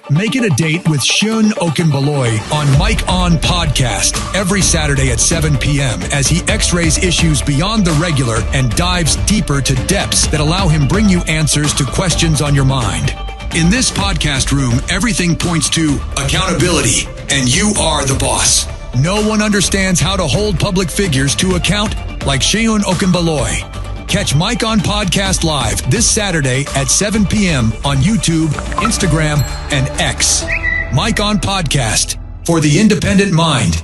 Make it a date with Seun Okinbaloye on Mike On Podcast every Saturday at 7 p.m. as he x-rays issues beyond the regular and dives deeper to depths that allow him bring you answers to questions on your mind. In this podcast room, everything points to accountability, and you are the boss. No one understands how to hold public figures to account like Seun Okinbaloye. Catch Mike On Podcast live this Saturday at 7 p.m. on YouTube, Instagram, and X. Mike On Podcast for the independent mind.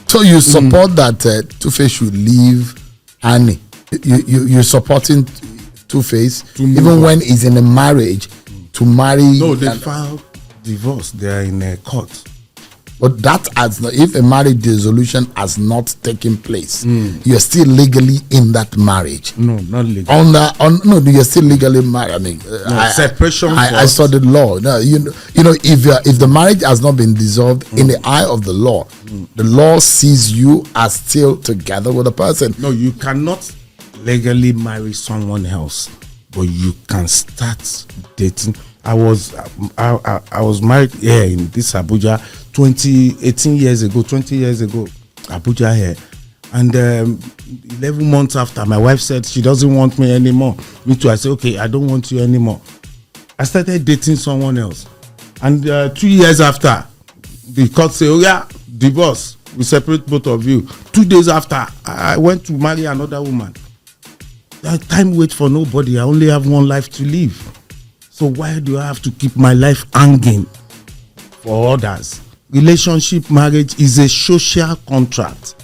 So you support that Two-Face should leave Annie. You're supporting Two-Face even when he's in a marriage to marry. No, they filed divorce. They are in a court. But that has not, if a marriage dissolution has not taken place, you're still legally in that marriage. No, not legally. No, you're still legally married. I mean, separation. I saw the law. No, you know, if the marriage has not been dissolved in the eye of the law sees you as still together with a person. No, you cannot legally marry someone else, but you can start dating. I was married here in this Abuja 20 years ago, Abuja here. And 11 months after, my wife said she doesn't want me anymore. Me too, I said, okay, I don't want you anymore. I started dating someone else. And 2 years after, the court said, oh yeah, divorce, we separate both of you. 2 days after, I went to marry another woman. Time waits for nobody. I only have one life to live. So why do I have to keep my life hanging for others? Relationship, marriage is a social contract.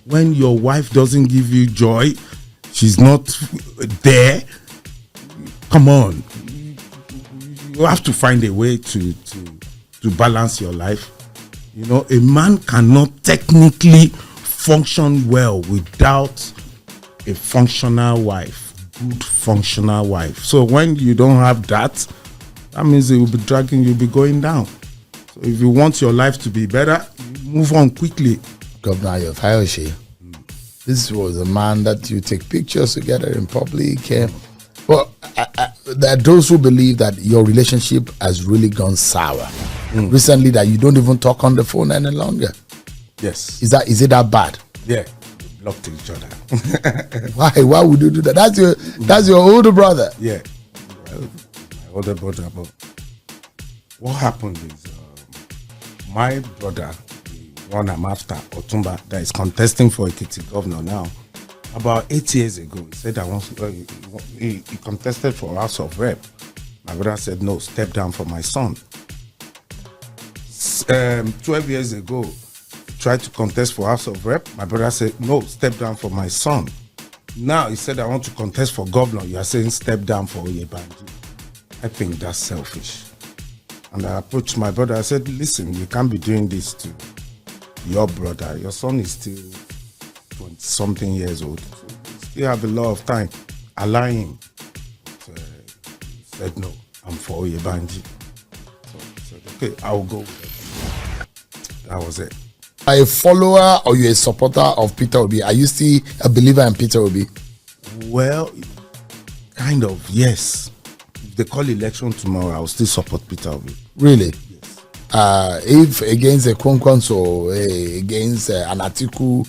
When your wife doesn't give you joy, she's not there, come on. You have to find a way to balance your life. You know, a man cannot technically function well without a functional wife. Good functional wife. So when you don't have that means it will be dragging, you'll be going down. So if you want your life to be better, move on quickly. Governor Akintayo, this was a man that you take pictures together in public. But there are those who believe that your relationship has really gone sour. Recently, that you don't even talk on the phone any longer. Yes. Is it that bad? Yeah. Blocked each other. Why would you do that? That's your older brother. Yeah, well, my older brother. But what happened is my brother, the one I'm after, Otumba, that is contesting for Ekiti governor now, about 8 years ago, he said he contested for House of Rep. My brother said no, step down for my son. 12 years ago, tried to contest for House of Rep. My brother said, no, step down for my son. Now he said, I want to contest for governor. You are saying step down for Oyebanji. I think that's selfish. And I approached my brother. I said, listen, you can't be doing this to your brother. Your son is still 20-something years old. So you still have a lot of time. Allow him. So he said, no, I'm for Oyebanji. So I said, okay, I'll go with it. That was it. Are you a follower or you're a supporter of Peter Obi? Are you still a believer in Peter Obi? Well, kind of, yes. If they call election tomorrow, I'll still support Peter Obi. Really? Yes. If against a Kwankwanso or against an Atiku,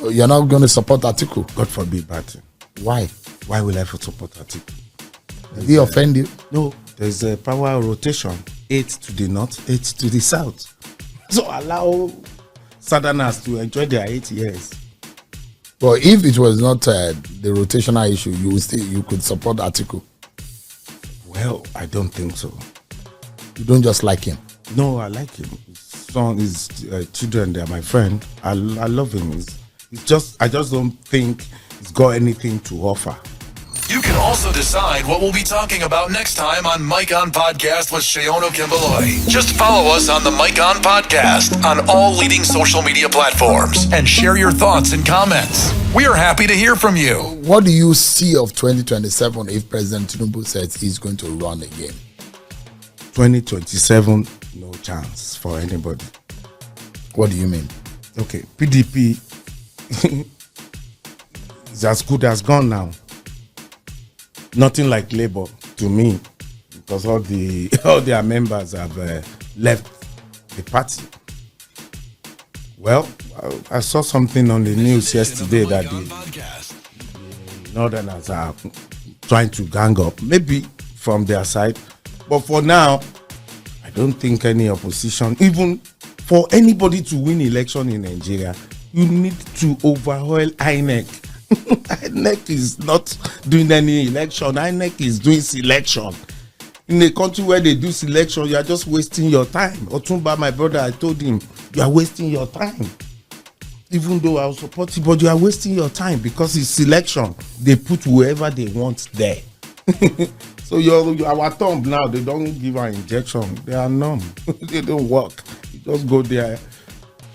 you're not going to support Atiku? God forbid, but why? Why will I support Atiku? Did he offend you? No, there's a power rotation. 8 to the north, 8 to the south. So allow Southerners to enjoy their 8 years. But if it was not the rotational issue, you could support Atiku. Well, I don't think so. You don't just like him? No, I like him. His son, his children, they're my friend. I love him. I just don't think he's got anything to offer. You can also decide what we'll be talking about next time on Mike On Podcast with Seun Okinbaloye. Just follow us on the Mike On Podcast on all leading social media platforms and share your thoughts and comments. We are happy to hear from you. What do you see of 2027 if President Tinubu says he's going to run again? 2027, no chance for anybody. What do you mean? Okay, PDP is as good as gone now. Nothing like Labour to me. because all their members have left the party. Well, I saw something on the news yesterday that the Northerners are trying to gang up, maybe from their side. But for now, I don't think any opposition, even for anybody to win election in Nigeria, you need to overhaul INEC. INEC is not doing any election. INEC is doing selection. In a country where they do selection, you are just wasting your time. Otumba, my brother, I told him, you are wasting your time. Even though I will support you, but you are wasting your time because it's selection. They put whoever they want there. So our thumb now, they don't give an injection. They are numb. They don't work. You just go there,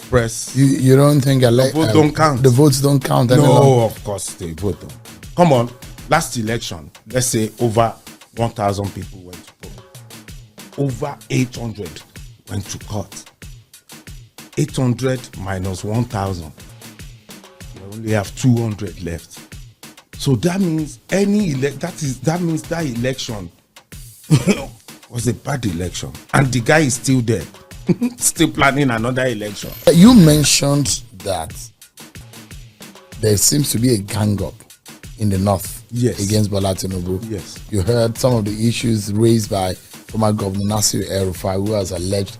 press. You don't think the vote don't count? The votes don't count any No, longer? of course they vote. Come on, last election, let's say over 1,000 people went to poll. Over 800 went to court. 800 minus 1,000. We only have 200 left. So that means that means that election was a bad election, and the guy is still there, still planning another election. You mentioned that there seems to be a gang up in the north, yes, against Bola Tinubu. Yes. You heard some of the issues raised by former Governor Nasir El-Rufai, who has alleged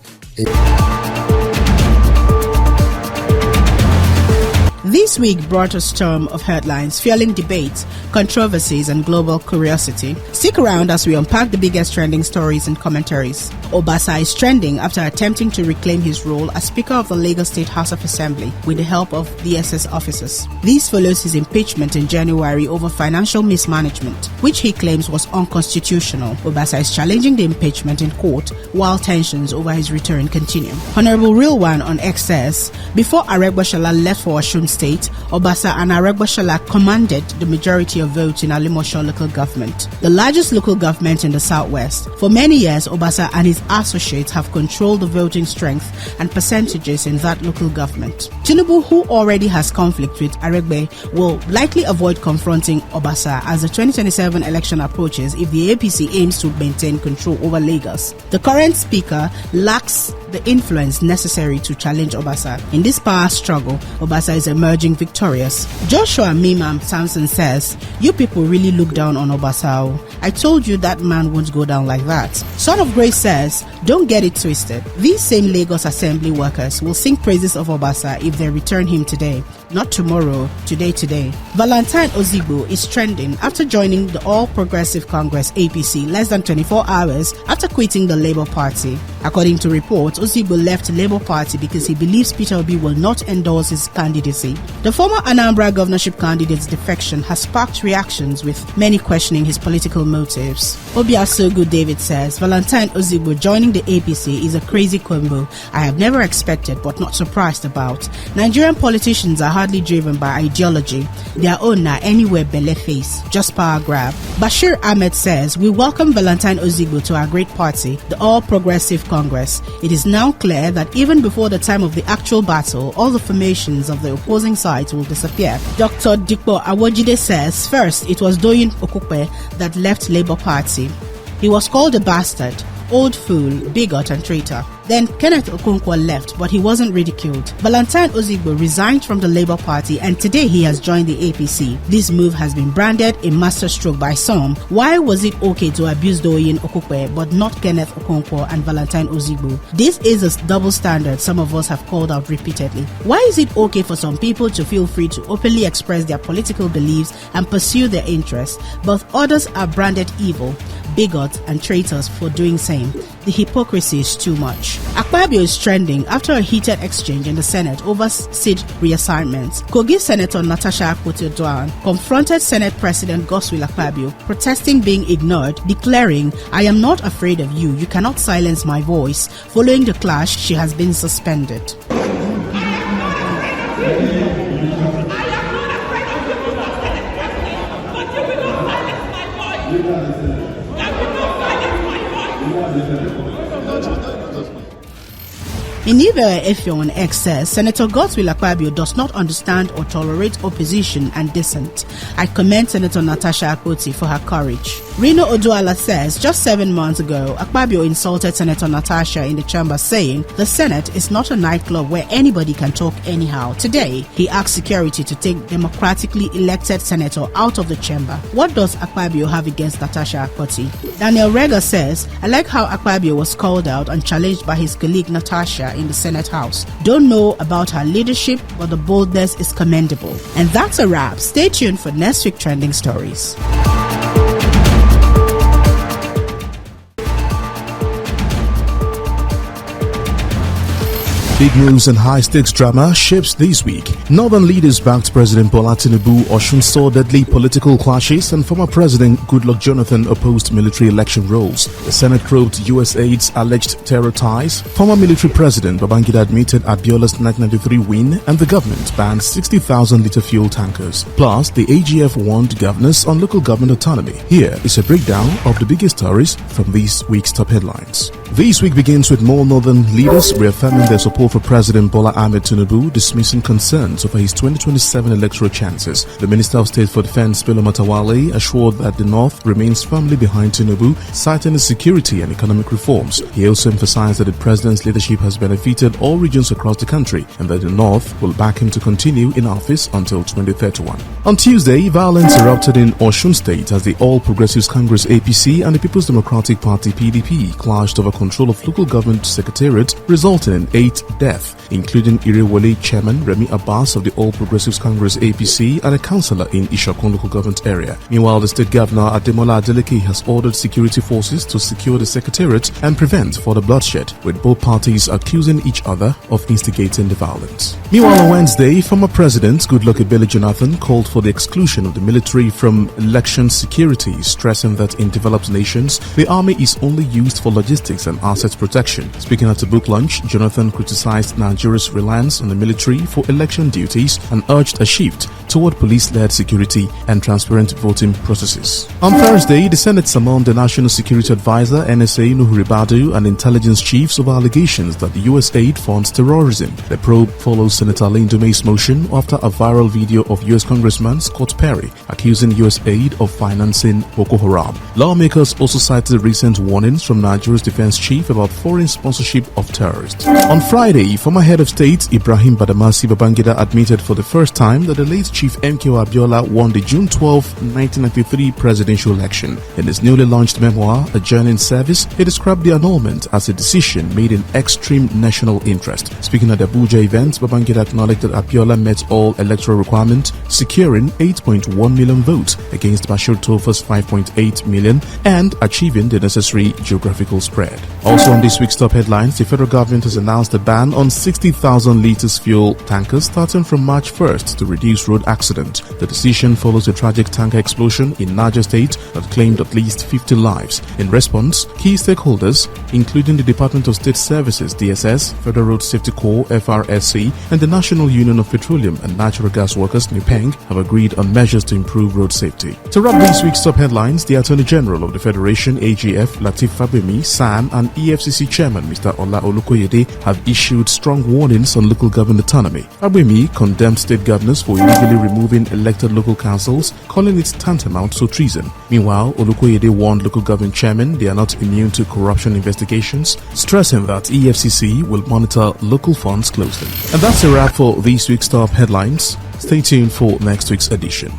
This week brought a storm of headlines fueling debates, controversies, and global curiosity. Stick around as we unpack the biggest trending stories and commentaries. Obasa is trending after attempting to reclaim his role as Speaker of the Lagos State House of Assembly with the help of DSS officers. This follows his impeachment in January over financial mismanagement, which he claims was unconstitutional. Obasa is challenging the impeachment in court while tensions over his return continue. Honorable Real One on X says, before Aregbesola left for Osun State, Obasa and Aregbesola commanded the majority of votes in Alimosho local government, the largest local government in the southwest. For many years, Obasa and his associates have controlled the voting strength and percentages in that local government. Tinubu, who already has conflict with Aregbe, will likely avoid confronting Obasa as the 2027 election approaches if the APC aims to maintain control over Lagos. The current speaker lacks the influence necessary to challenge Obasa. In this power struggle, Obasa is emerging victorious. Joshua Mimam Samson says, you people really look down on Obasa. I told you that man won't go down like that. Son of Grace says, don't get it twisted. These same Lagos Assembly workers will sing praises of Obasa if they return him today, not tomorrow, today. Valentine Ozigbo is trending after joining the All Progressive Congress APC less than 24 hours after quitting the Labour Party. According to reports, Ozigbo left the Labour Party because he believes Peter Obi will not endorse his candidacy. The former Anambra governorship candidate's defection has sparked reactions, with many questioning his political motives. Obiasogu David says, Valentine Ozigbo joining the APC is a crazy combo I have never expected but not surprised about. Nigerian politicians are hardly driven by ideology. Their own na anywhere belle face, just power grab. Bashir Ahmed says, we welcome Valentine Ozigbo to our great party, the All Progressive Congress. It is now clear that even before the time of the actual battle, all the formations of the opposing sides will disappear. Dr. Dikpo Awojide says, first, it was Doyin Okupe that left Labour Party. He was called a bastard, old fool, bigot and traitor. Then Kenneth Okonkwo left, but he wasn't ridiculed. Valentine Ozigbo resigned from the Labour Party and today he has joined the APC. This move has been branded a masterstroke by some. Why was it okay to abuse Doyin Okupe but not Kenneth Okonkwo and Valentine Ozigbo? This is a double standard some of us have called out repeatedly. Why is it okay for some people to feel free to openly express their political beliefs and pursue their interests, but others are branded evil, bigots and traitors for doing same? The hypocrisy is too much. Akpabio is trending after a heated exchange in the Senate over seat reassignments. Kogi Senator Natasha Akpoti-Oduan confronted Senate President Godswill Akpabio, protesting being ignored, declaring, I am not afraid of you. You cannot silence my voice. Following the clash, she has been suspended. In Ibe Efio on X says, Senator Godswill Akpabio does not understand or tolerate opposition and dissent. I commend Senator Natasha Akpoti for her courage. Rino Oduala says just 7 months ago, Akpabio insulted Senator Natasha in the chamber, saying the Senate is not a nightclub where anybody can talk anyhow. Today, he asked security to take democratically elected senator out of the chamber. What does Akpabio have against Natasha Akpoti? Daniel Rega says, I like how Akpabio was called out and challenged by his colleague Natasha in the Senate House. Don't know about her leadership, but the boldness is commendable. And that's a wrap. Stay tuned for next week's trending stories. Big news and high-stakes drama shapes this week. Northern leaders backed President Bola Tinubu. Osun saw deadly political clashes, and former President Goodluck Jonathan opposed military election rolls. The Senate probed U.S. aid's alleged terror ties. Former military President Babangida admitted Abiola's 1993 win, and the government banned 60,000-litre fuel tankers. Plus, the AGF warned governors on local government autonomy. Here is a breakdown of the biggest stories from this week's top headlines. This week begins with more northern leaders reaffirming their support for President Bola Ahmed Tinubu, dismissing concerns over his 2027 electoral chances. The Minister of State for Defense, Bello Matawalle, assured that the North remains firmly behind Tinubu, citing his security and economic reforms. He also emphasized that the President's leadership has benefited all regions across the country and that the North will back him to continue in office until 2031. On Tuesday, violence erupted in Osun State as the All Progressives Congress APC and the People's Democratic Party PDP clashed over control of local government secretariat, resulting in 8 deaths, including Irewole Chairman Remi Abbas of the All Progressives Congress APC and a councillor in Ishokun local government area. Meanwhile, the state governor Ademola Adeleke has ordered security forces to secure the secretariat and prevent further bloodshed, with both parties accusing each other of instigating the violence. Meanwhile, on Wednesday, former President Goodluck Ebele Jonathan called for the exclusion of the military from election security, stressing that in developed nations, the army is only used for logistics and assets protection. Speaking at a book launch, Jonathan criticized Nigeria's reliance on the military for election duties and urged a shift toward police-led security and transparent voting processes. On Thursday, the Senate summoned the National Security Advisor NSA Nuhu Ribadu and intelligence chiefs over allegations that the U.S. aid funds terrorism. The probe follows Senator Lane Dume's motion after a viral video of U.S. Congressman Scott Perry accusing U.S. aid of financing Boko Haram. Lawmakers also cited recent warnings from Nigeria's defense chief about foreign sponsorship of terrorists. On Friday, former head of state Ibrahim Badamasi Babangida admitted for the first time that the late Chief MKO Abiola won the June 12, 1993 presidential election. In his newly launched memoir, Adjourning Service, he described the annulment as a decision made in extreme national interest. Speaking at the Abuja event, Babangida acknowledged that Abiola met all electoral requirements, securing 8.1 million votes against Bashir Tofa's 5.8 million and achieving the necessary geographical spread. Also on this week's top headlines, the federal government has announced a ban on 60,000 litres fuel tankers starting from March 1st to reduce road accident. The decision follows a tragic tanker explosion in Niger State that claimed at least 50 lives. In response, key stakeholders, including the Department of State Services (DSS), Federal Road Safety Corps (FRSC), and the National Union of Petroleum and Natural Gas Workers (NUPENG), have agreed on measures to improve road safety. To wrap this week's top headlines, the Attorney General of the Federation (AGF), Lateef Fagbemi, SAN, and EFCC Chairman Mr. Ola Olukoyede have issued strong warnings on local government autonomy. Fagbemi condemned state governors for illegally removing elected local councils, calling it tantamount to treason. Meanwhile, Olukoyede warned local government chairmen they are not immune to corruption investigations, stressing that EFCC will monitor local funds closely. And that's a wrap for this week's top headlines. Stay tuned for next week's edition.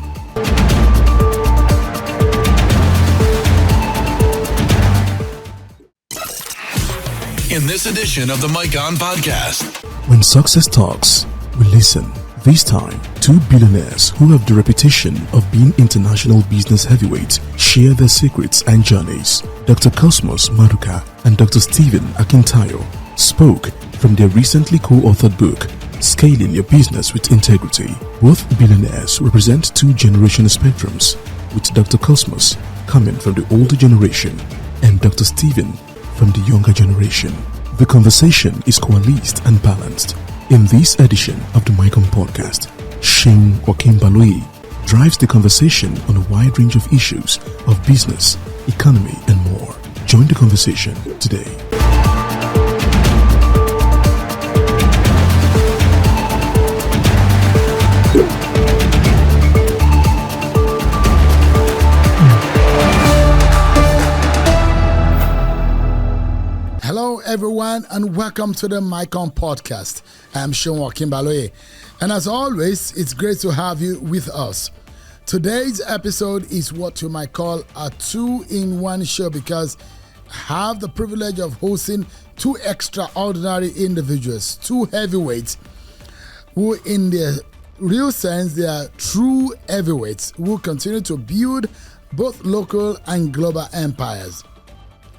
In this edition of the Mike On Podcast. When success talks, we listen. This time, 2 billionaires who have the reputation of being international business heavyweights share their secrets and journeys. Dr. Cosmas Maduka and Dr. Stephen Akintayo spoke from their recently co-authored book, Scaling Your Business with Integrity. Both billionaires represent 2 generational spectrums, with Dr. Cosmas coming from the older generation and Dr. Stephen from the younger generation. The conversation is coalesced and balanced. In this edition of the Mike On Podcast, Seun Okinbaloye drives the conversation on a wide range of issues of business, economy, and more. Join the conversation today. Hello, everyone, and welcome to the Mic On podcast. I'm Seun Okinbaloye, and as always, it's great to have you with us. Today's episode is what you might call a two-in-one show because I have the privilege of hosting two extraordinary individuals, two heavyweights, who in their real sense, they are true heavyweights who continue to build both local and global empires.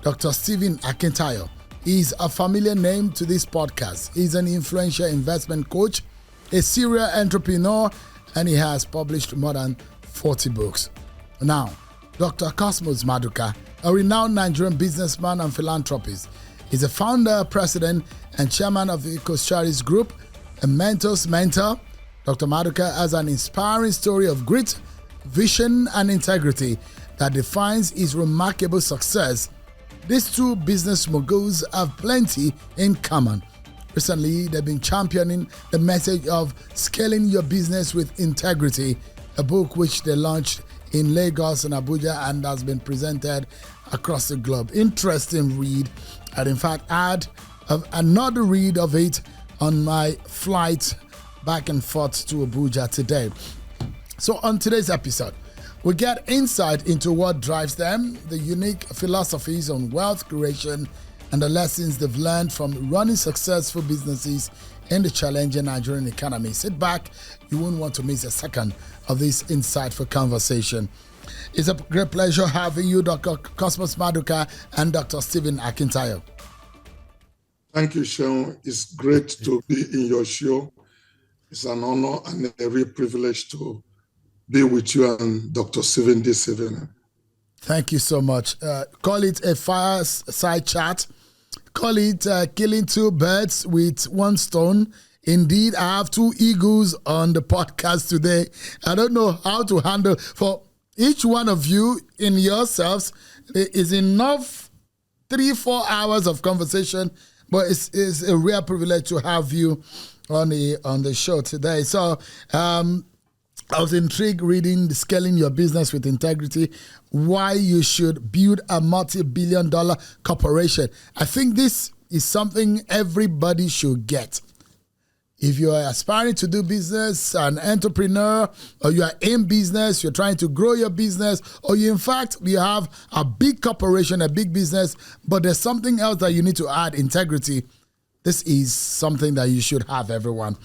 Dr. Seun Akintayo is a familiar name to this podcast. He's an influential investment coach, a serial entrepreneur, and he has published more than 40 books. Now, Dr. Cosmas Maduka, a renowned Nigerian businessman and philanthropist, is a founder, president, and chairman of the Ecoscharis Group, a mentor's mentor. Dr. Maduka has an inspiring story of grit, vision, and integrity that defines his remarkable success. These two business moguls have plenty in common. Recently, they've been championing the message of scaling your business with integrity, a book which they launched in Lagos and Abuja and has been presented across the globe. Interesting read. And in fact, I had another read of it on my flight back and forth to Abuja today. So on today's episode, we get insight into what drives them, the unique philosophies on wealth creation, and the lessons they've learned from running successful businesses in the challenging Nigerian economy. Sit back, you won't want to miss a second of this insightful conversation. It's a great pleasure having you, Dr. Cosmas Maduka and Dr. Seun Akintayo. Thank you, Seun. It's great to be in your show. It's an honor and a real privilege to be with you and Dr. Seun this evening. Thank you so much. Call it a fireside chat. Call it killing two birds with one stone. Indeed, I have two eagles on the podcast today. I don't know how to handle for each one of you in yourselves. It is enough 3-4 hours of conversation, but it's a real privilege to have you on the show today. So I was intrigued reading the Scaling Your Business with Integrity, why you should build a multi-billion-dollar corporation. I think this is something everybody should get. If you are aspiring to do business, an entrepreneur, or you are in business, you're trying to grow your business, or you have a big corporation, a big business, but there's something else that you need to add, integrity. This is something that you should have, everyone.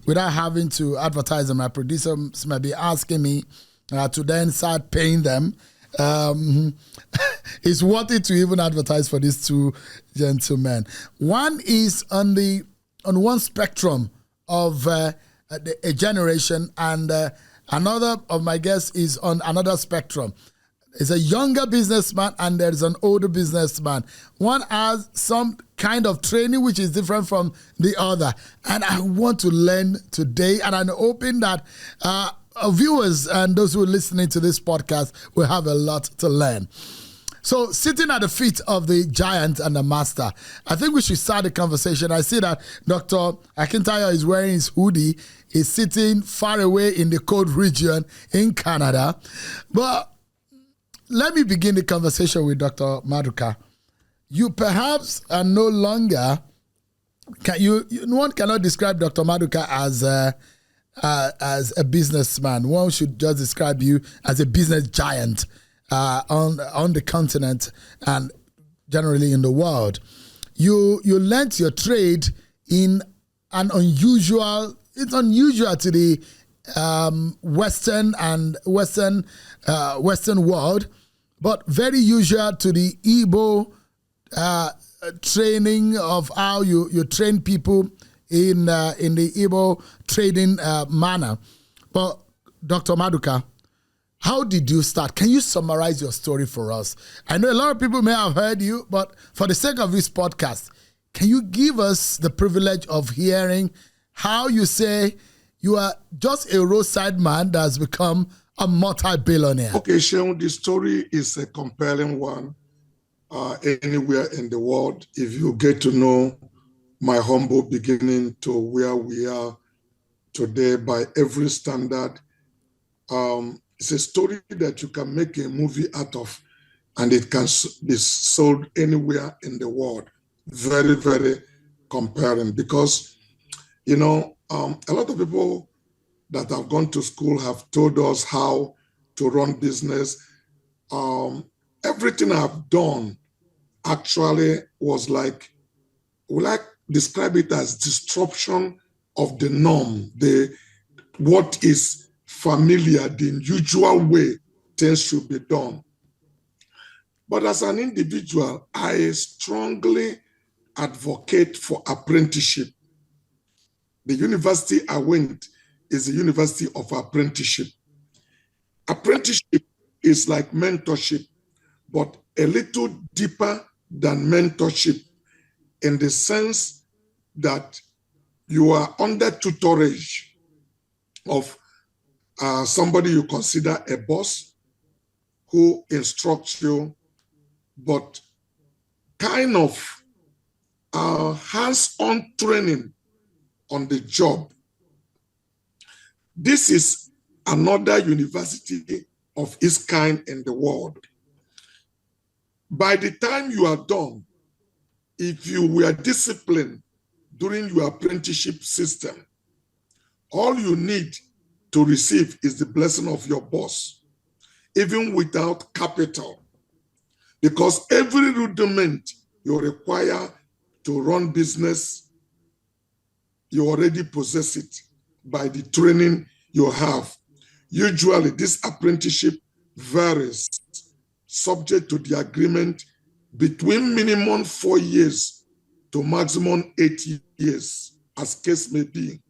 Without having to advertise them, my producers may be asking me to then start paying them. It's worth it to even advertise for these two gentlemen. One is on one spectrum of a generation, and another of my guests is on another spectrum. It's a younger businessman and there's an older businessman. One has some kind of training which is different from the other. And I want to learn today, and I'm hoping that our viewers and those who are listening to this podcast will have a lot to learn. So sitting at the feet of the giant and the master, I think we should start the conversation. I see that Dr. Akintayo is wearing his hoodie. He's sitting far away in the cold region in Canada. But let me begin the conversation with Dr. Maduka. You perhaps are no longer, one cannot describe Dr. Maduka as a businessman. One should just describe you as a business giant on the continent and generally in the world. You learnt your trade in an unusual to the Western world, but very usual to the Igbo training of how you train people in the Igbo trading manner. But Dr. Maduka, how did you start? Can you summarize your story for us? I know a lot of people may have heard you, but for the sake of this podcast, can you give us the privilege of hearing how you say you are just a roadside man that has become a multi-billionaire? Okay, Seun, the story is a compelling one anywhere in the world. If you get to know my humble beginning to where we are today by every standard, it's a story that you can make a movie out of, and it can be sold anywhere in the world. very, very compelling because, a lot of people that have gone to school have told us how to run business. Everything I've done actually was like, would I describe it as disruption of the norm, what is familiar, the usual way things should be done. But as an individual, I strongly advocate for apprenticeship. The university I went is a university of apprenticeship. Apprenticeship is like mentorship, but a little deeper than mentorship in the sense that you are under tutorage of somebody you consider a boss who instructs you, but kind of hands-on training on the job. This is another university of its kind in the world. By the time you are done, if you were disciplined during your apprenticeship system, all you need to receive is the blessing of your boss, even without capital. Because every rudiment you require to run business, you already possess it by the training you have. Usually, this apprenticeship varies, subject to the agreement between minimum 4 years to maximum 8 years, as case may be.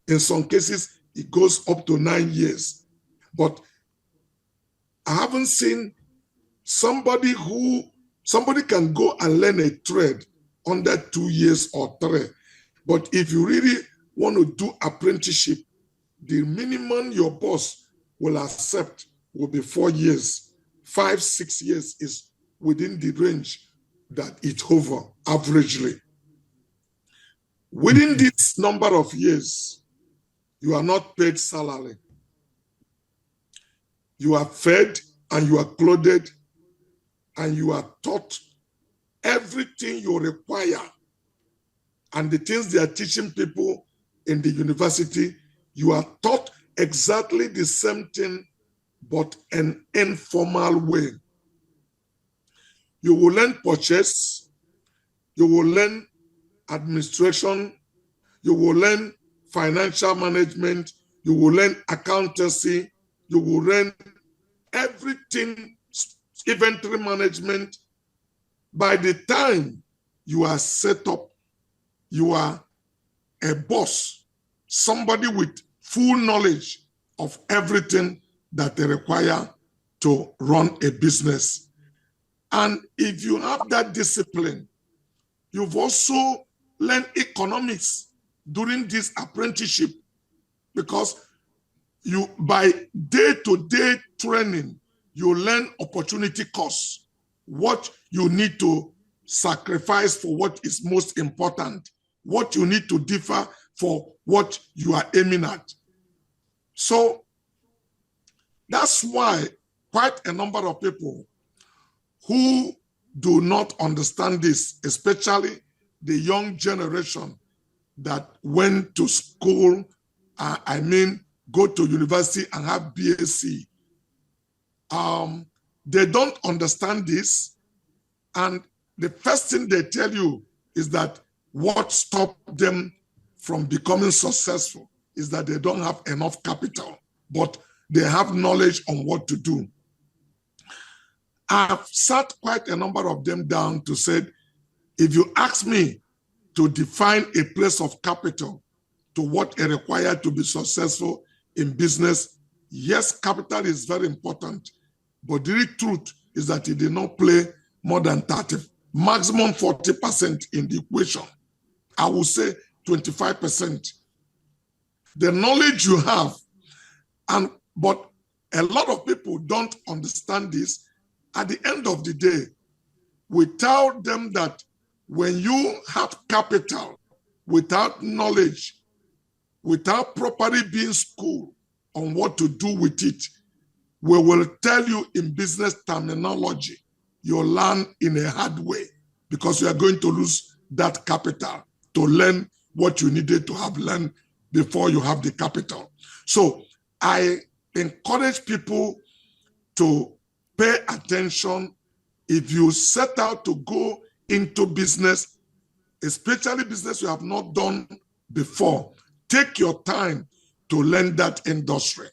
In some cases, it goes up to 9 years. But I haven't seen somebody can go and learn a trade under 2 years or 3. But if you really want to do apprenticeship, the minimum your boss will accept will be 4 years. 5, 6 years is within the range that it hovers averagely. Within this number of years, you are not paid salary. You are fed and you are clothed and you are taught everything you require. And the things they are teaching people in the university, you are taught exactly the same thing, but an informal way. You will learn purchase, you will learn administration, you will learn financial management, you will learn accountancy, you will learn everything, inventory management. By the time you are set up, you are a boss, somebody with full knowledge of everything that they require to run a business. And if you have that discipline, you've also learned economics during this apprenticeship, because you, by day-to-day training, you learn opportunity costs, what you need to sacrifice for what is most important, what you need to differ for what you are aiming at. So that's why quite a number of people who do not understand this, especially the young generation that went to school, go to university and have BSc, they don't understand this. And the first thing they tell you is that what stopped them from becoming successful is that they don't have enough capital, but they have knowledge on what to do. I've sat quite a number of them down to say, if you ask me to define a place of capital to what is required to be successful in business, yes, capital is very important, but the real truth is that it did not play more than 30, maximum 40% in the equation. I would say 25%. The knowledge you have, but a lot of people don't understand this. At the end of the day, we tell them that when you have capital without knowledge, without properly being schooled on what to do with it, we will tell you in business terminology, you learn in a hard way. because you are going to lose that capital to learn what you needed to have learned before you have the capital. So I encourage people to pay attention. If you set out to go into business, especially business you have not done before, take your time to learn that industry.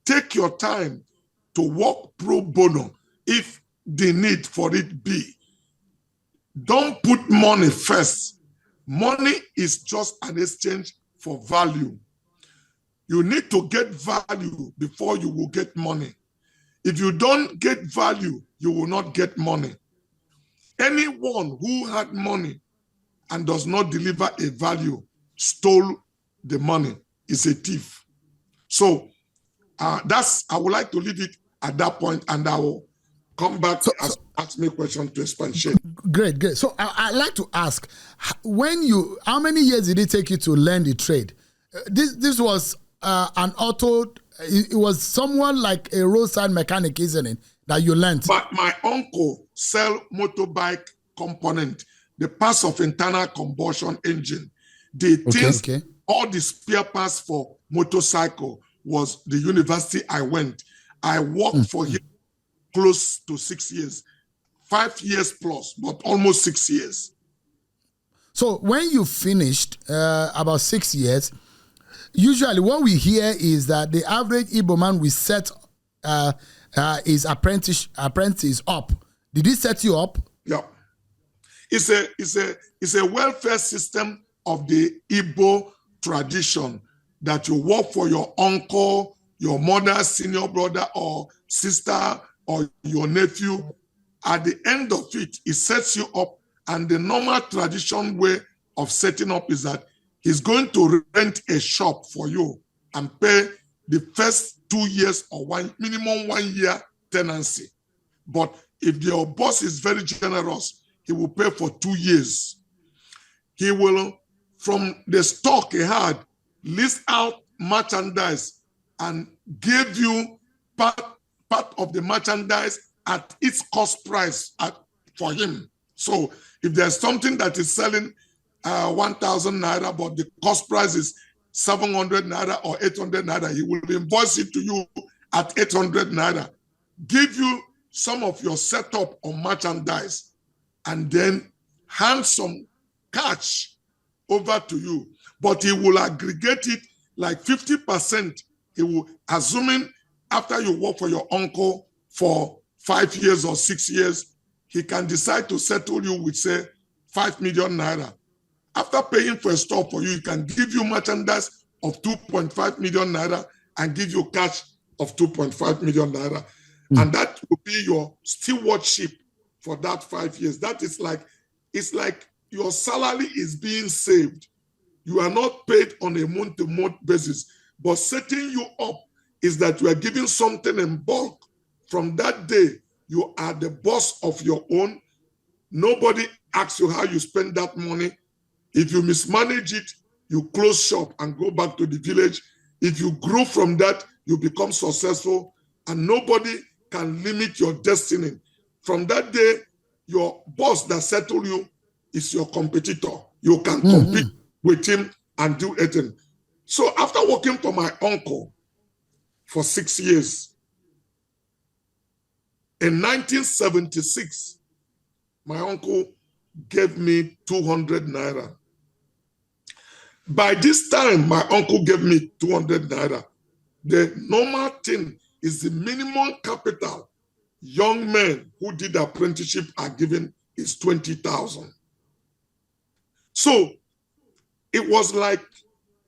Take your time to work pro bono if the need for it be. Don't put money first. Money is just an exchange for value. You need to get value before you will get money. If you don't get value, you will not get money. Anyone who had money and does not deliver a value stole the money, is a thief. So I would like to leave it at that point, and I will come back to ask me a question to expatiate. Great. So I'd like to ask, how many years did it take you to learn the trade? This was an auto. It was someone like a roadside mechanic, isn't it, that you learned? But my uncle sell motorbike component, the parts of internal combustion engine. All the spare parts for motorcycle was the university I went. I worked for him close to 6 years, 5 years plus, but almost 6 years. So when you finished about 6 years, usually what we hear is that the average Igbo man will set his apprentice up. Did he set you up? Yeah. It's a welfare system of the Igbo tradition that you work for your uncle, your mother, senior brother or sister or your nephew. At the end of it, it sets you up, and the normal tradition way of setting up is that he's going to rent a shop for you and pay the first 2 years or minimum 1 year tenancy. But if your boss is very generous, he will pay for 2 years. He will, from the stock he had, list out merchandise and give you part of the merchandise at its cost price for him. So if there's something that is selling 1,000 naira, but the cost price is 700 naira or 800 naira, he will invoice it to you at 800 naira, give you some of your setup on merchandise, and then hand some cash over to you. But he will aggregate it like 50%. He will, assuming after you work for your uncle for 5 years or 6 years, he can decide to settle you with, say, 5 million naira. After paying for a store for you, he can give you merchandise of 2.5 million naira and give you cash of 2.5 million naira. And that will be your stewardship for that 5 years. That is like, it's like your salary is being saved. You are not paid on a month-to-month basis, but setting you up is that you are giving something in bulk. From that day, you are the boss of your own. Nobody asks you how you spend that money. If you mismanage it, you close shop and go back to the village. If you grow from that, you become successful, and nobody can limit your destiny. From that day, your boss that settled you is your competitor. You can compete with him and do it. So after working for my uncle for 6 years, in 1976, my uncle gave me 200 naira. By this time, my uncle gave me 200 naira. The normal thing is the minimum capital young men who did apprenticeship are given is 20,000. So it was like,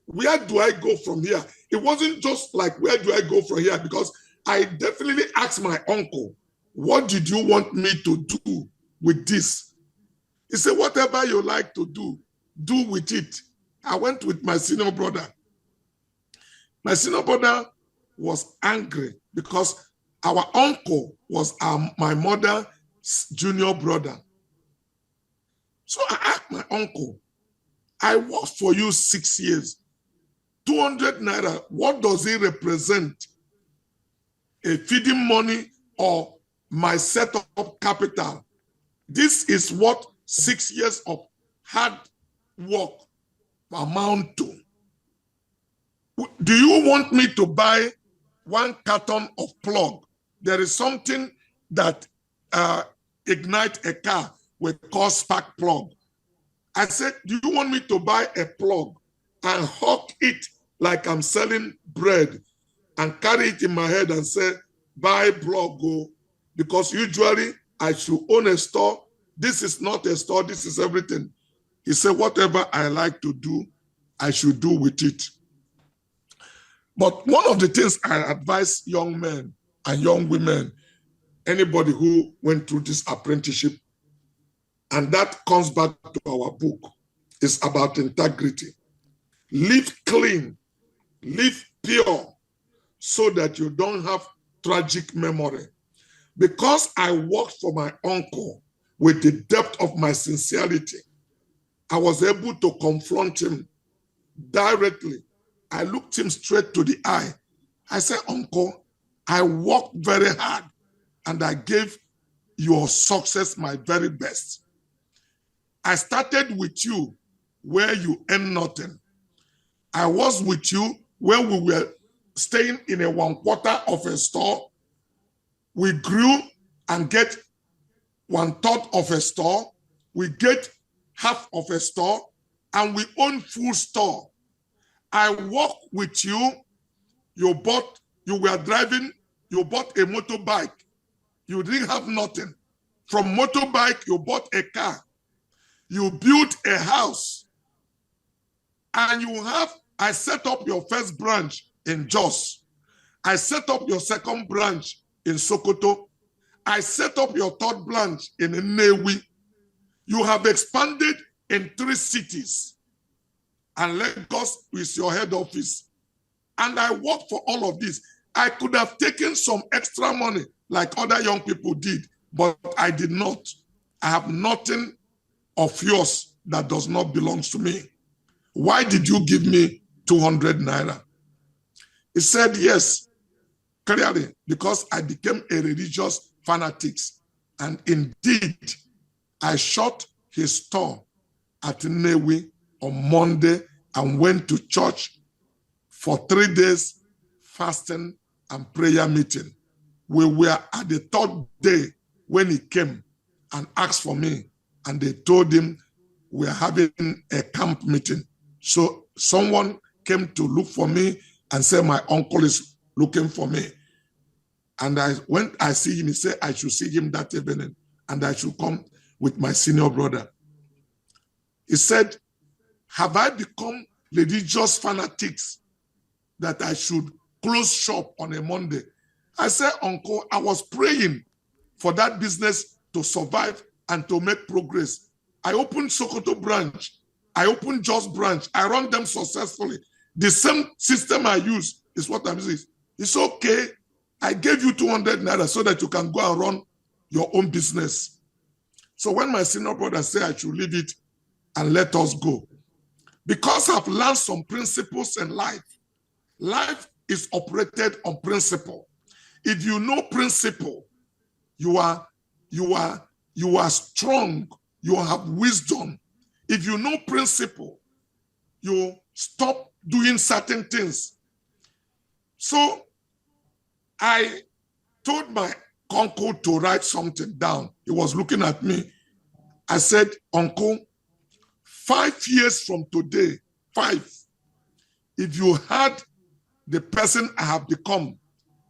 where do I go from here? It wasn't just like, where do I go from here? Because I definitely asked my uncle, what did you want me to do with this? He said, whatever you like to do with it. I went with my senior brother. My senior brother was angry because our uncle was my mother's junior brother. So I asked my uncle, I worked for you 6 years. 200 naira, what does it represent? A feeding money or my setup capital? This is what 6 years of hard work amount to? Do you want me to buy 1 carton of plug? There is something that ignite a car we call spark plug. I said, do you want me to buy a plug and hawk it like I'm selling bread and carry it in my head and say, buy plug, go? Because usually I should own a store. This is not a store, this is everything. He said, whatever I like to do, I should do with it. But one of the things I advise young men and young women, anybody who went through this apprenticeship, and that comes back to our book, is about integrity. Live clean, live pure, so that you don't have tragic memory. Because I worked for my uncle with the depth of my sincerity, I was able to confront him directly. I looked him straight to the eye. I said, Uncle, I worked very hard and I gave your success my very best. I started with you where you earn nothing. I was with you where we were staying in a 1/4 of a store. We grew and get 1/3 of a store. We get half of a store and we own full store. I walk with you. You were driving, you bought a motorbike. You didn't have nothing. From motorbike, you bought a car. You built a house. And I set up your first branch in Jos. I set up your second branch in Sokoto. I set up your third branch in Nnewi. You have expanded in 3 cities. And Lagos is your head office. And I work for all of this. I could have taken some extra money like other young people did, but I did not. I have nothing of yours that does not belong to me. Why did you give me 200 naira? He said, yes, clearly, because I became a religious fanatic. And indeed, I shut his store at Nnewi on Monday and went to church for 3 days, fasting and prayer meeting. We were at the 3rd day when he came and asked for me, and they told him we're having a camp meeting. So someone came to look for me and said, my uncle is looking for me. And when I see him, he said I should see him that evening and I should come with my senior brother. He said, have I become religious fanatics that I should close shop on a Monday? I said, Uncle, I was praying for that business to survive and to make progress. I opened Sokoto branch. I opened Jos branch. I run them successfully. The same system I use is what I'm using. It's okay. I gave you 200 naira so that you can go and run your own business. So when my senior brother said I should leave it and let us go, because I've learned some principles in life. Life is operated on principle. If you know principle, you are strong, you have wisdom. If you know principle, you stop doing certain things. So I told my uncle to write something down. He was looking at me. I said, Uncle, 5 years from today, 5, if you had the person I have become,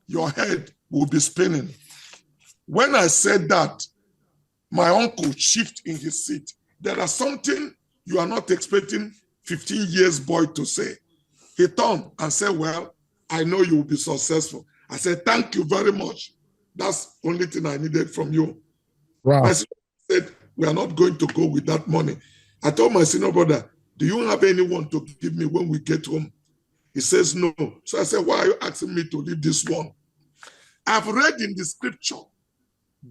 your head will be spinning. When I said that, my uncle shifted in his seat. There are something you are not expecting 15 years boy to say. He turned and said, well, I know you will be successful. I said, thank you very much. That's the only thing I needed from you. Wow. My senior said, we are not going to go with that money. I told my senior brother, do you have anyone to give me when we get home? He says, no. So I said, why are you asking me to leave this one? I've read in the scripture,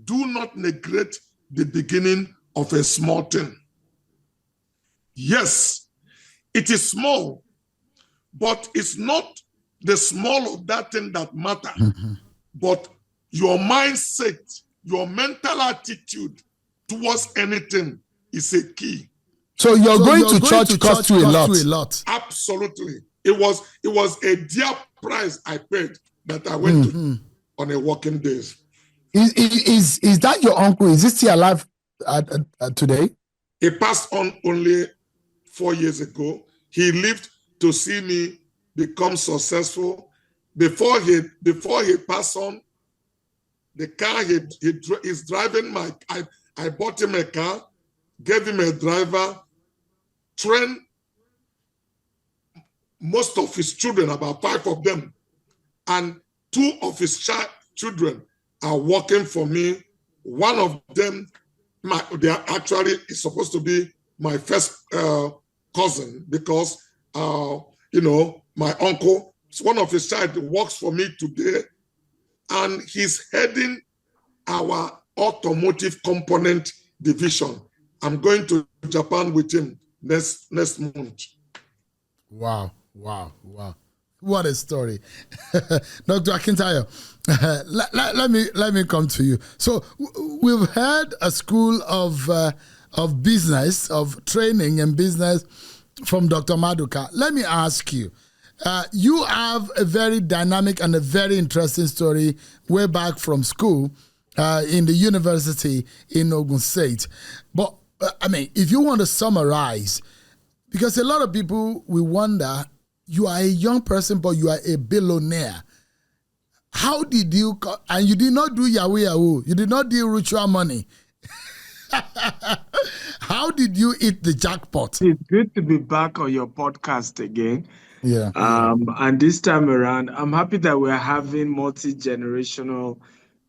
do not neglect the beginning of a small thing. Yes, it is small, but it's not the small of that thing that matters, but your mindset, your mental attitude towards anything is a key. So going to church cost you a lot. Absolutely. It was a dear price I paid that I went to on a working days. Is that your uncle? Is he still alive today? He passed on only 4 years ago. He lived to see me become successful. Before he passed on, the car he's driving I bought him a car, gave him a driver, trained most of his children, about 5 of them, and 2 of his children are working for me. One of them, they are actually is supposed to be my first cousin because my uncle, one of his child works for me today, and he's heading our automotive component division. I'm going to Japan with him next month. Wow. What a story. Dr. Akintayo, let me come to you. So we've had a school of business, of training and business from Dr. Maduka. Let me ask you, you have a very dynamic and a very interesting story way back from school in the university in Ogun State. But, if you want to summarize, because a lot of people will wonder, you are a young person, but you are a billionaire. How did you, and you did not do Yahoo, you did not do ritual money. How did you hit the jackpot? It's good to be back on your podcast again. Yeah. And this time around, I'm happy that we're having multi-generational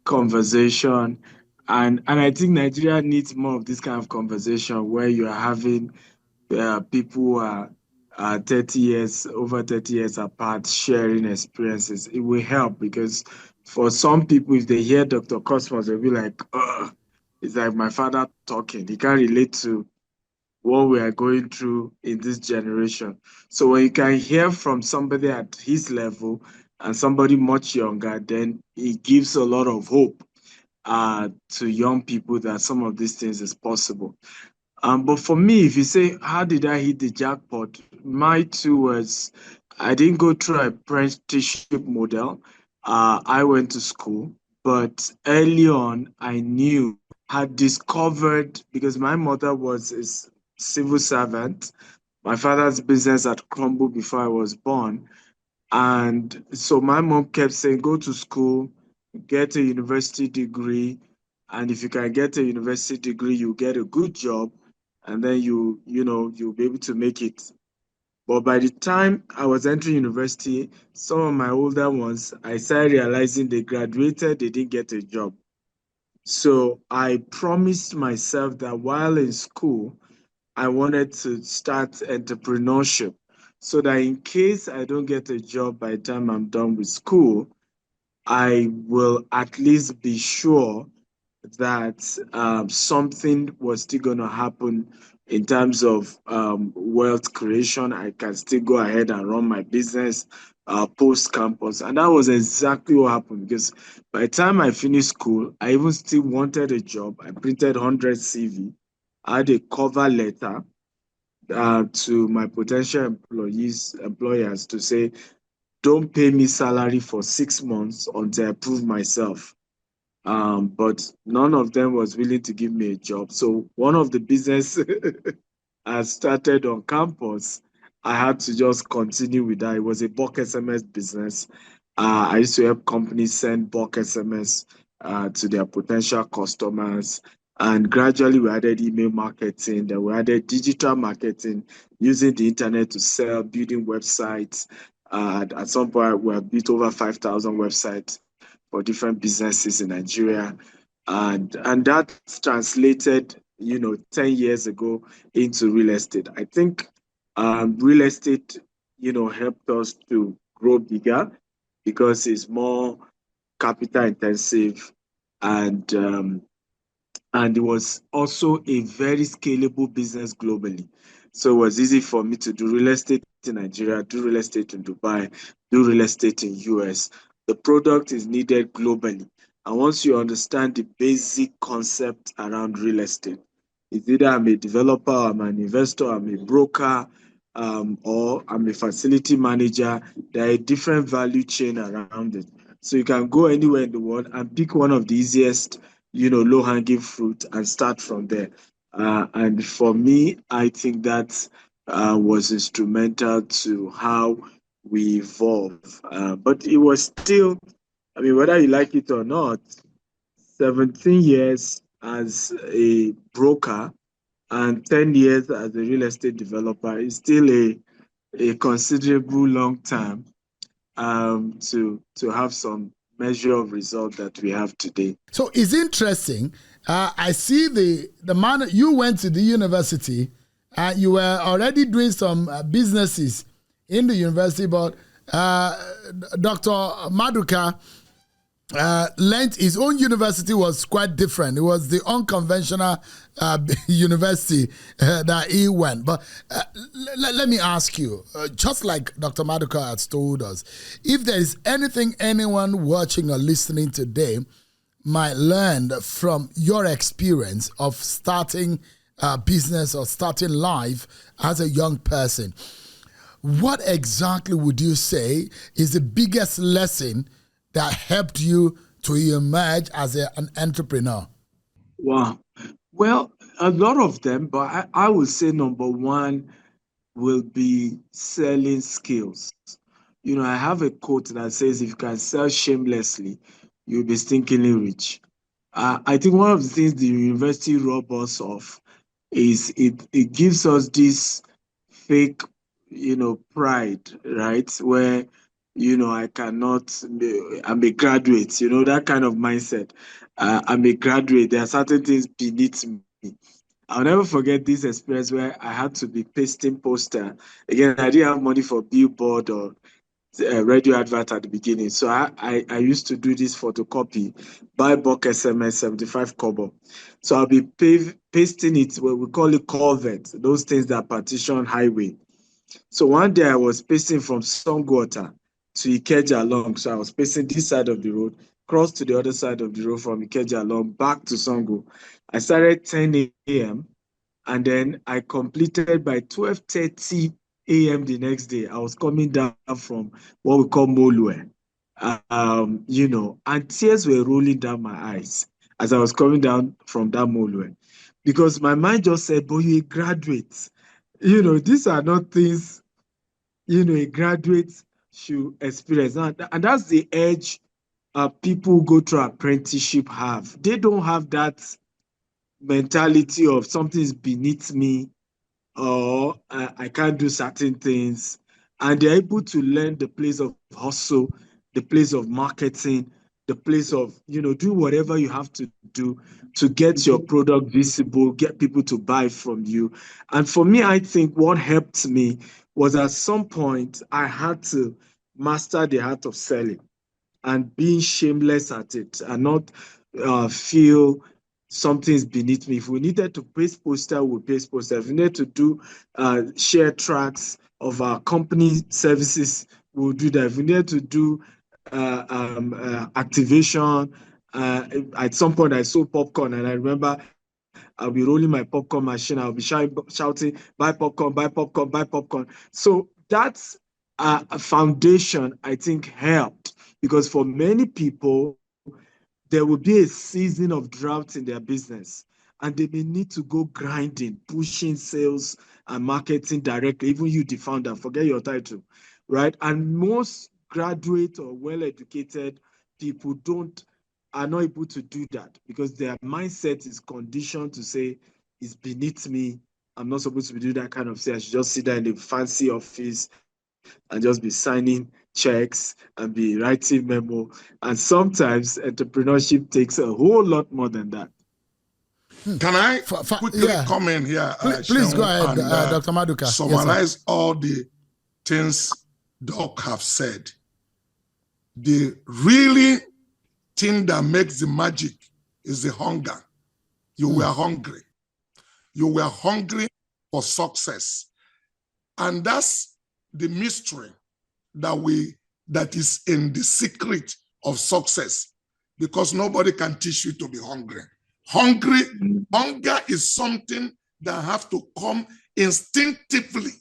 conversation. And I think Nigeria needs more of this kind of conversation where you're having people who are over 30 years apart, sharing experiences. It will help because for some people, if they hear Dr. Cosmas, they'll be like, it's like my father talking. He can't relate to what we are going through in this generation. So when you can hear from somebody at his level and somebody much younger, then it gives a lot of hope to young people that some of these things is possible. But for me, if you say, how did I hit the jackpot? My 2 words, I didn't go through an apprenticeship model. I went to school, but early on, had discovered, because my mother was a civil servant, my father's business had crumbled before I was born. And so my mom kept saying, go to school, get a university degree. And if you can get a university degree, you get a good job. And then you'll be able to make it. But by the time I was entering university, some of my older ones, I started realizing they graduated, they didn't get a job. So I promised myself that while in school, I wanted to start entrepreneurship so that in case I don't get a job by the time I'm done with school, I will at least be sure that something was still going to happen in terms of wealth creation. I can still go ahead and run my business post-campus. And that was exactly what happened because by the time I finished school, I even still wanted a job. I printed 100 CV. I had a cover letter to my potential employers to say, don't pay me salary for 6 months until I prove myself. But none of them was willing to give me a job. So one of the business I started on campus, I had to just continue with that. It was a bulk SMS business. I used to help companies send bulk SMS to their potential customers. And gradually we added email marketing, then we added digital marketing, using the internet to sell, building websites. At some point, we have built over 5,000 websites for different businesses in Nigeria. And that translated, 10 years ago into real estate. I think real estate, helped us to grow bigger because it's more capital intensive and it was also a very scalable business globally. So it was easy for me to do real estate in Nigeria, do real estate in Dubai, do real estate in US. The product is needed globally. And once you understand the basic concept around real estate, It's either I'm a developer, I'm an investor, I'm a broker, or I'm a facility manager. There are a different value chain around it. So you can go anywhere in the world and pick one of the easiest, low-hanging fruit and start from there. And for me, I think that was instrumental to how we evolve. But it was still, I mean, whether you like it or not, 17 years as a broker and 10 years as a real estate developer is still a considerable long time to have some measure of result that we have today. So it's interesting. I see the man, you went to the university, you were already doing some businesses in the university, but Dr. Maduka learned his own university was quite different. It was the unconventional university that he went. But let me ask you, just like Dr. Maduka has told us, if there is anything anyone watching or listening today might learn from your experience of starting a business or starting life as a young person, what exactly would you say is the biggest lesson that helped you to emerge as an entrepreneur? Wow. Well, a lot of them, but I would say number one will be selling skills. I have a quote that says, if you can sell shamelessly, you'll be stinkingly rich. I think one of the things the university robs us of is it gives us this fake, pride, right? Where, I cannot, I'm a graduate, that kind of mindset. I'm a graduate. There are certain things beneath me. I'll never forget this experience where I had to be pasting poster. Again, I didn't have money for billboard or radio advert at the beginning. So I used to do this photocopy, buy bulk SMS, 75 kobo. So I'll be pasting it, what we call it culvert, those things that partition highway. So one day I was pasting from Songwater to Ikeja along. So I was pasting this side of the road, cross to the other side of the road from Ikeja along, back to Songo. I started 10 a.m. and then I completed by 12:30 a.m. the next day. I was coming down from what we call Molue, and tears were rolling down my eyes as I was coming down from that Molue, because my mind just said, "Boy, you're a graduate. These are not things, a graduate should experience." And that's the edge people who go through apprenticeship have. They don't have that mentality of something's beneath me, or I can't do certain things. And they're able to learn the place of hustle, the place of marketing, the place of, do whatever you have to do to get your product visible, get people to buy from you. And for me, I think what helped me was at some point I had to master the art of selling and being shameless at it and not feel something's beneath me. If we needed to paste poster, we'll paste poster. If we need to do share tracks of our company services, we'll do that. If we need to do activation, at some point I sold popcorn, and I remember I'll be rolling my popcorn machine. I'll be shouting, buy popcorn, buy popcorn, buy popcorn. So that's a foundation, I think, helped, because for many people, there will be a season of drought in their business, and they may need to go grinding, pushing sales and marketing directly. Even you, the founder, forget your title, right? And most graduate or well-educated people are not able to do that because their mindset is conditioned to say, it's beneath me. I'm not supposed to be doing that kind of thing. I should just sit there in the fancy office and just be signing checks and be writing memo. And sometimes entrepreneurship takes a whole lot more than that. Can I quickly come in here? Please go ahead, Dr. Maduka. Summarize all the things Doc have said. The really thing that makes the magic is the hunger. You were hungry. You were hungry for success. And that's the mystery that is in the secret of success, because nobody can teach you to be hungry. Hunger is something that have to come instinctively.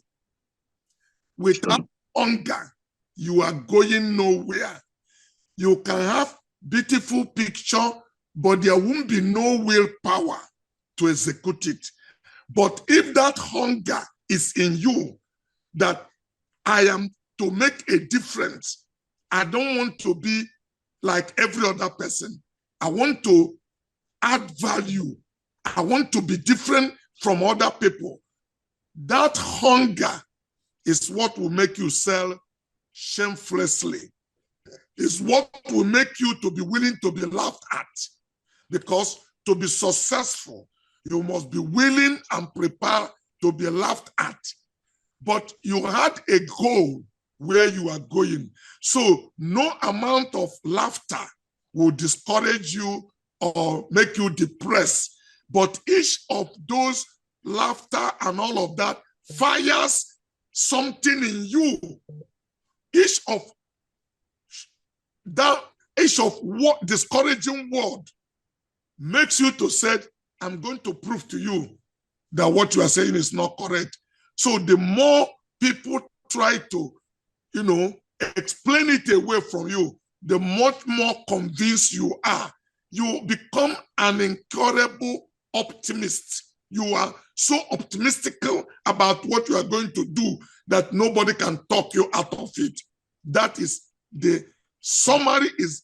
Without hunger, you are going nowhere. You can have beautiful picture, but there won't be no willpower to execute it. But if that hunger is in you, that I am to make a difference, I don't want to be like every other person. I want to add value. I want to be different from other people. That hunger is what will make you sell shamelessly. Is what will make you to be willing to be laughed at. Because to be successful, you must be willing and prepared to be laughed at. But you had a goal where you are going. So no amount of laughter will discourage you or make you depressed. But each of those laughter and all of that fires something in you. Each of what discouraging word makes you to say, I'm going to prove to you that what you are saying is not correct. So the more people try to, explain it away from you, the much more convinced you are. You become an incurable optimist. You are so optimistic about what you are going to do that nobody can talk you out of it. That is the summary. Is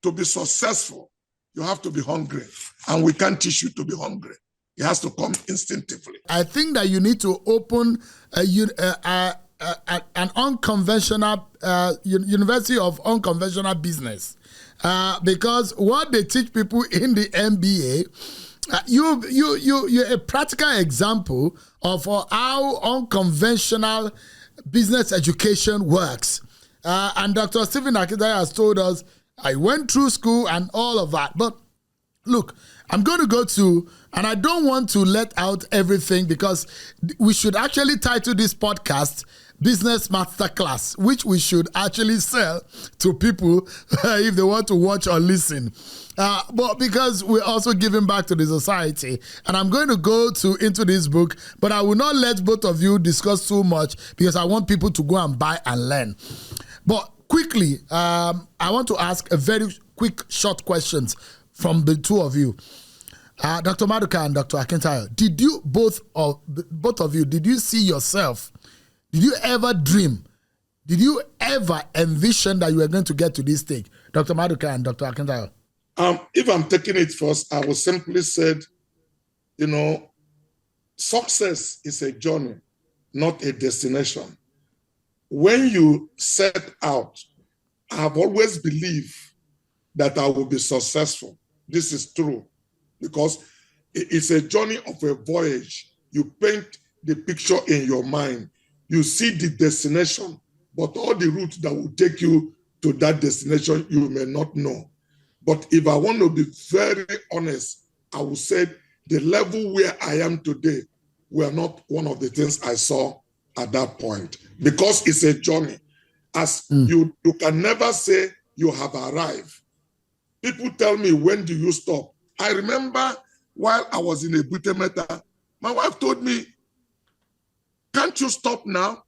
to be successful, you have to be hungry. And we can't teach you to be hungry. It has to come instinctively. I think that you need to open an unconventional university of unconventional business, because what they teach people in the MBA, you're a practical example of how unconventional business education works. And Dr. Stephen Akintayo has told us, I went through school and all of that. But look, I'm going to go to, and I don't want to let out everything, because we should actually title this podcast Business Masterclass, which we should actually sell to people if they want to watch or listen. But because we're also giving back to the society, and I'm going to go into this book, but I will not let both of you discuss too much, because I want people to go and buy and learn. But quickly, I want to ask a very quick, short questions from the two of you. Dr. Maduka and Dr. Akintayo, did you, both of you, did you see yourself? Did you ever dream? Did you ever envision that you were going to get to this stage? Dr. Maduka and Dr. Akintayo. If I'm taking it first, I will simply say, success is a journey, not a destination. When you set out, I have always believed that I will be successful. This is true, because it's a journey of a voyage. You paint the picture in your mind. You see the destination, but all the routes that will take you to that destination, you may not know. But if I want to be very honest, I would say the level where I am today were not one of the things I saw at that point, because it's a journey. As you can never say you have arrived. People tell me, when do you stop? I remember while I was in a Butemeta, my wife told me, can't you stop now?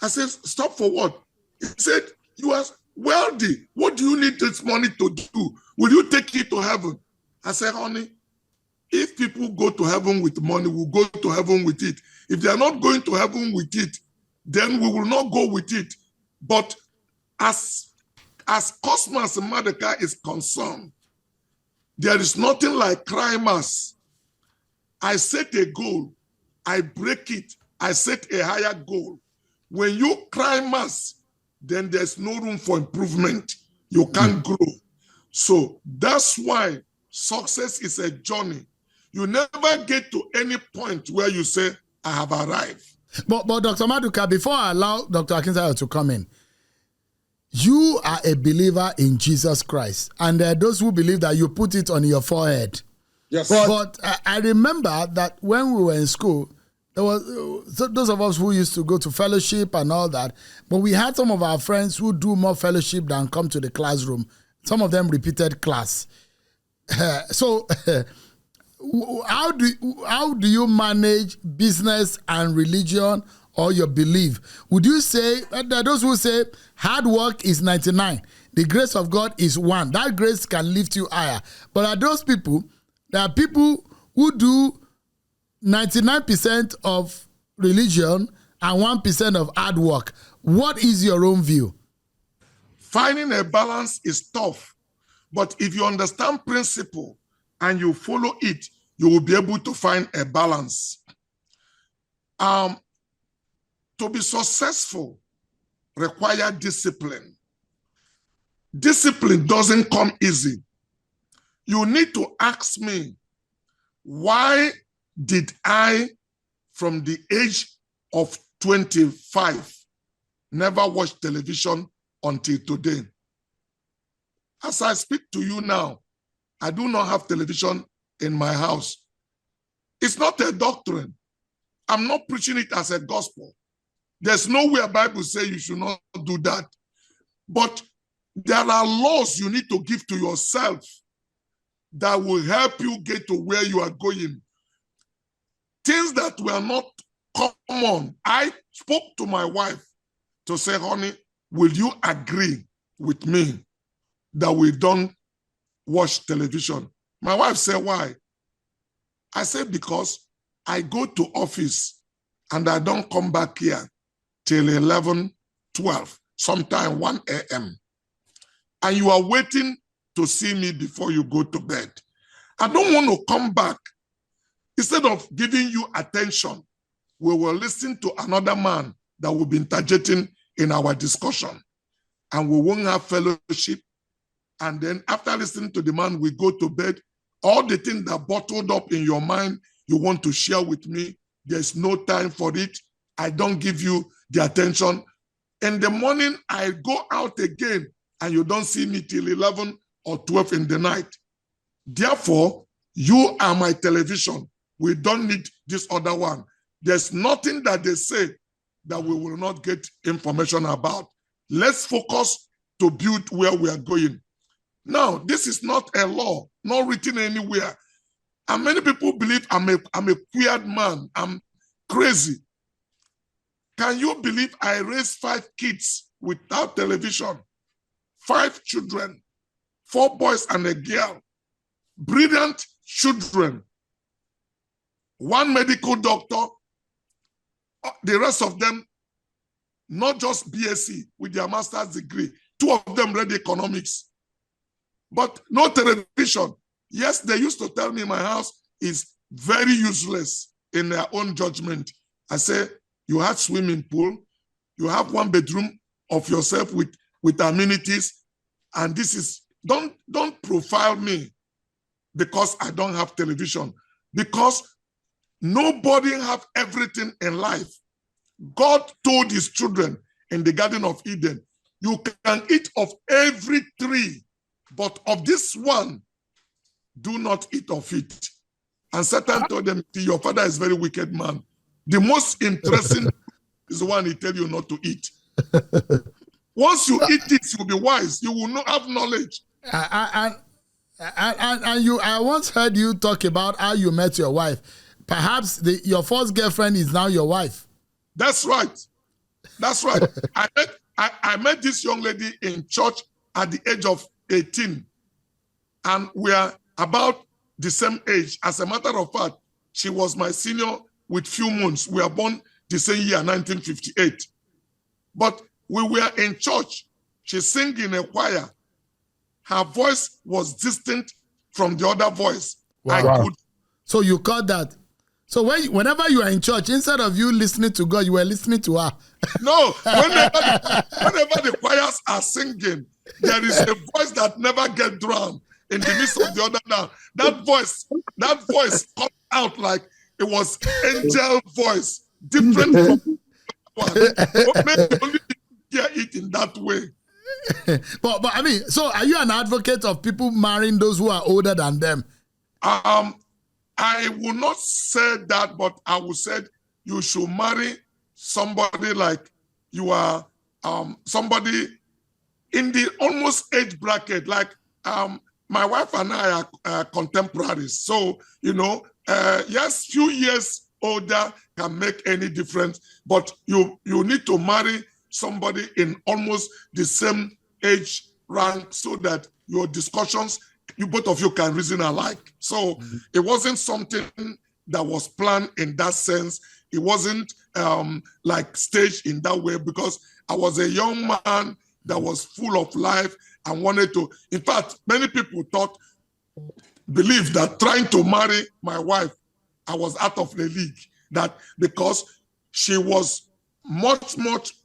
I said, stop for what? He said, you are wealthy. What do you need this money to do? Will you take it to heaven? I said, honey, if people go to heaven with money, we'll go to heaven with it. If they are not going to heaven with it, then we will not go with it. But as Cosmas Maduka is concerned, there is nothing like climbers. I set a goal, I break it, I set a higher goal. When you climbers, then there's no room for improvement. You can't grow. So that's why success is a journey. You never get to any point where you say, I have arrived. But Dr. Maduka, before I allow Dr. Akintayo to come in, you are a believer in Jesus Christ. And there are those who believe that you put it on your forehead. Yes. But I remember that when we were in school, there was those of us who used to go to fellowship and all that, but we had some of our friends who do more fellowship than come to the classroom. Some of them repeated class. So how do you manage business and religion or your belief? Would you say there are those who say hard work is 99, the grace of God is 1? That grace can lift you higher. But there are people who do 99% of religion and 1% of hard work. What is your own view? Finding a balance is tough, but if you understand principle and you follow it, you will be able to find a balance. To be successful requires discipline. Discipline doesn't come easy. You need to ask me, why did I, from the age of 25, never watch television until today? As I speak to you now, I do not have television in my house. It's not a doctrine. I'm not preaching it as a gospel. There's nowhere Bible says you should not do that. But there are laws you need to give to yourself that will help you get to where you are going. Things that were not common. I spoke to my wife to say, honey, will you agree with me that we don't watch television? My wife said, why? I said, because I go to office and I don't come back here till 11, 12, sometime 1 a.m. And you are waiting to see me before you go to bed. I don't want to come back. Instead of giving you attention, we will listen to another man that will be interjecting in our discussion. And we won't have fellowship. And then after listening to the man, we go to bed. All the things that bottled up in your mind, you want to share with me, there's no time for it. I don't give you the attention. In the morning, I go out again, and you don't see me till 11 or 12 in the night. Therefore, you are my television. We don't need this other one. There's nothing that they say that we will not get information about. Let's focus to build where we are going. Now, this is not a law, not written anywhere. And many people believe I'm a weird man. I'm crazy. Can you believe I raised 5 kids without television? 5 children, 4 boys and a girl. Brilliant children. 1 medical doctor, the rest of them, not just BSc with their master's degree. 2 of them read economics. But no television. Yes, they used to tell me my house is very useless in their own judgment. I say, you have swimming pool, you have 1 bedroom of yourself with amenities, and this is, don't profile me because I don't have television. Because nobody have everything in life. God told his children in the Garden of Eden, you can eat of every tree, but of this one, do not eat of it. And Satan told them, your father is a very wicked man. The most interesting is the one he tells you not to eat. Once you eat it, you'll be wise. You will not have knowledge. And I once heard you talk about how you met your wife. Perhaps your first girlfriend is now your wife. That's right. That's right. I met this young lady in church at the age of 18. And we are about the same age. As a matter of fact, she was my senior with few months. We are born the same year, 1958. But we were in church. She sang in a choir. Her voice was distinct from the other voice. Wow. So you caught that. So whenever you are in church, instead of you listening to God, you were listening to her. No, whenever the choirs are singing, there is a voice that never gets drowned in the midst of the other now. That voice comes out like it was angel voice, different from one. Maybe only hear it in that way. But I mean, so are you an advocate of people marrying those who are older than them? I will not say that, but I will say you should marry somebody like you are somebody in the almost age bracket. Like my wife and I are contemporaries. So, yes, few years older can make any difference, but you need to marry somebody in almost the same age rank so that your discussions, both of you can reason alike. So it wasn't something that was planned in that sense. It wasn't like staged in that way, because I was a young man that was full of life and wanted to. In fact, many people believed that trying to marry my wife, I was out of the league. That because she was much,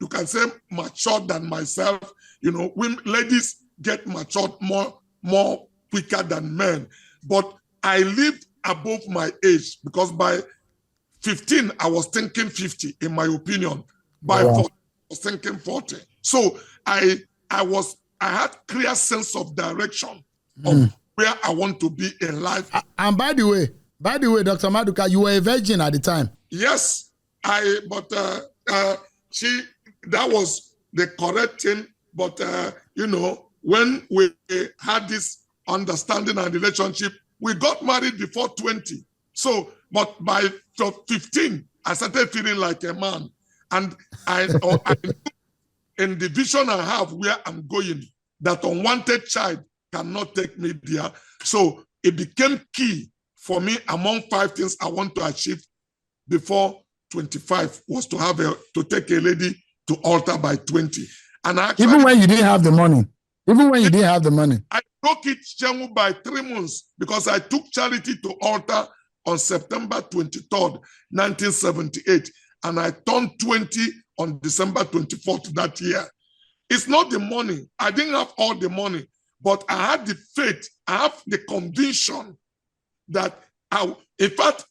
you can say, mature than myself. Women, ladies get matured more quicker than men. But I lived above my age, because by 15, I was thinking 50, in my opinion. By 40, I was thinking 40. So I had clear sense of direction of where I want to be in life. And by the way, Dr. Maduka, you were a virgin at the time. Yes, but that was the correct thing. But, when we had this understanding and relationship, we got married before 20. So, but by 15, I started feeling like a man. And I in the vision I have where I'm going, that unwanted child cannot take me there. So it became key for me among 5 things I want to achieve before 25 was to take a lady to altar by 20. And actually, even when you didn't have the money. I broke it by 3 months, because I took charity to altar on September 23rd, 1978. And I turned 20 on December 24th that year. It's not the money. I didn't have all the money, but I had the faith. I have the conviction that in fact,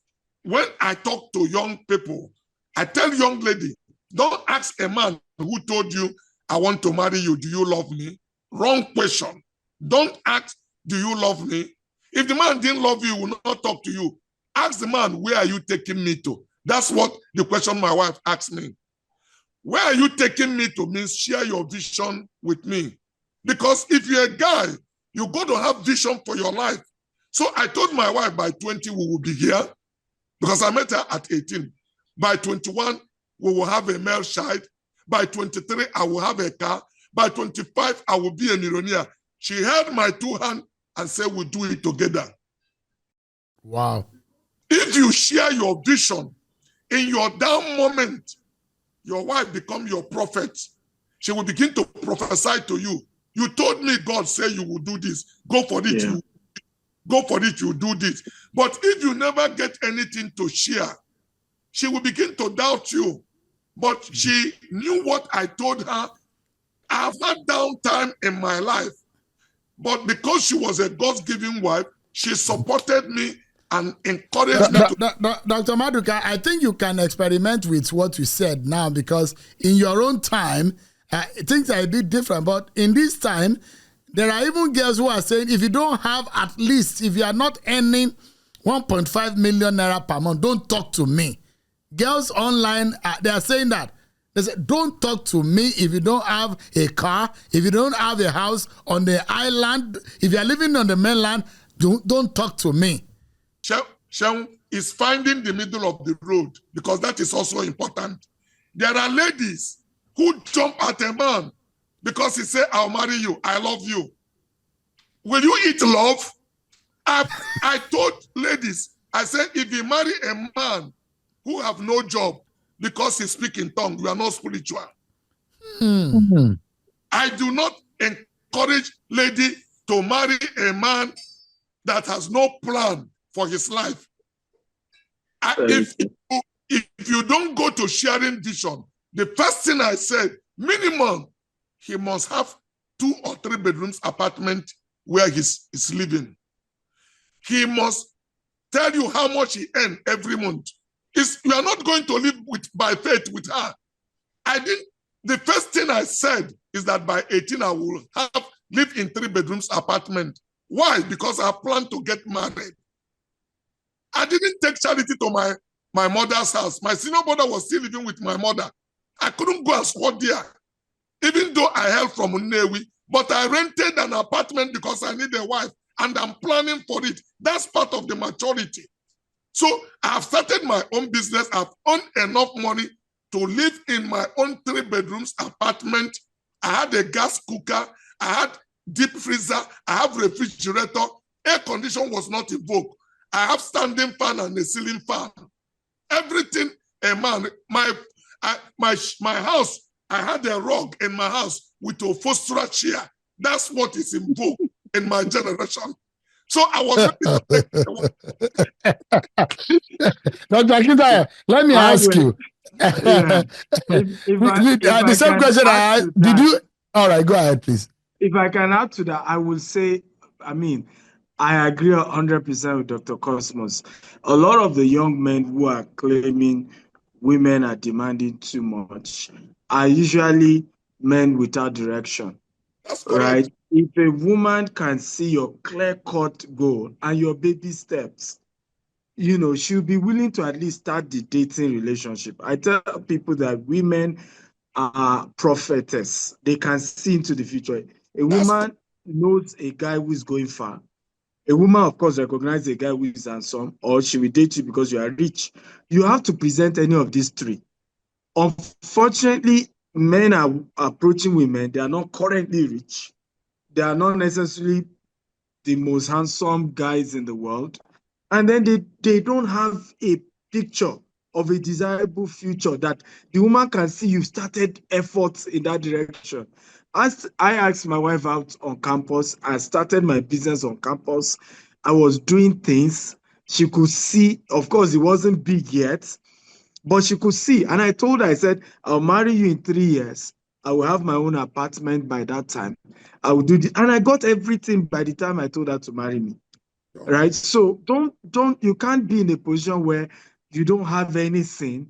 when I talk to young people, I tell young lady, don't ask a man who told you, I want to marry you, do you love me? Wrong question. Don't ask, do you love me? If the man didn't love you, he will not talk to you. Ask the man, where are you taking me to? That's what the question my wife asked me. Where are you taking me to means share your vision with me. Because if you're a guy, you got to have vision for your life. So I told my wife by 20 we will be here, because I met her at 18. By 21, we will have a male child. By 23, I will have a car. By 25, I will be a millionaire. She held my 2 hands and said, we'll do it together. Wow. If you share your vision, in your down moment, your wife become your prophet. She will begin to prophesy to you. You told me God said you will do this. Go for it. Yeah. Go for it, you do this. But if you never get anything to share, she will begin to doubt you. But she knew what I told her. I've had downtime in my life. But because she was a God-given wife, she supported me and encouraged me. Dr. Maduka, I think you can experiment with what you said now, because in your own time, things are a bit different. But in this time, there are even girls who are saying, if you don't have at least, if you are not earning 1.5 million naira per month, don't talk to me. Girls online, they are saying that. They say, don't talk to me if you don't have a car, if you don't have a house on the island, if you are living on the mainland, don't talk to me. Seun is finding the middle of the road, because that is also important. There are ladies who jump at a man because he said, I'll marry you, I love you. Will you eat love? I told ladies, I said, if you marry a man who have no job because he speaks in tongues, you are not spiritual. Mm-hmm. I do not encourage lady to marry a man that has no plan for his life. If you don't go to sharing vision, the first thing I said, minimum, he must have 2 or 3 bedrooms apartment where he's living. He must tell you how much he earns every month. You are not going to live by faith with her. The first thing I said is that by 18 I will live in 3 bedrooms apartment. Why? Because I plan to get married. I didn't take charity to my mother's house. My senior brother was still living with my mother. I couldn't go and squat there, even though I hailed from Nnewi. But I rented an apartment because I need a wife. and I'm planning for it. That's part of the maturity. So I have started my own business. I've earned enough money to live in my own 3 bedrooms apartment. I had a gas cooker. I had deep freezer. I have refrigerator. Air condition was not invoked. I have standing fan and a ceiling fan. Everything a man, my house, I had a rug in my house with a fostra chair. That's what is invoked in my generation. So I was ready to take Dr. Akintayo, let me ask you. Yeah. The same question I asked, did you? All right, go ahead, please. If I can add to that, I will say, I agree 100% with Dr. Cosmos. A lot of the young men who are claiming women are demanding too much are usually men without direction. That's correct. Right? If a woman can see your clear-cut goal and your baby steps, she'll be willing to at least start the dating relationship. I tell people that women are prophetess. They can see into the future. A woman knows a guy who is going far. A woman, of course, recognizes a guy who is handsome, or she will date you because you are rich. You have to present any of these 3. Unfortunately, men are approaching women. They are not currently rich. They are not necessarily the most handsome guys in the world. And then they don't have a picture of a desirable future that the woman can see you've started efforts in that direction. As I asked my wife out on campus, I started my business on campus. I was doing things. She could see, of course, it wasn't big yet, but she could see. And I told her, I said, I'll marry you in 3 years. I will have my own apartment by that time. I will do this. And I got everything by the time I told her to marry me. Right? So you can't be in a position where you don't have anything,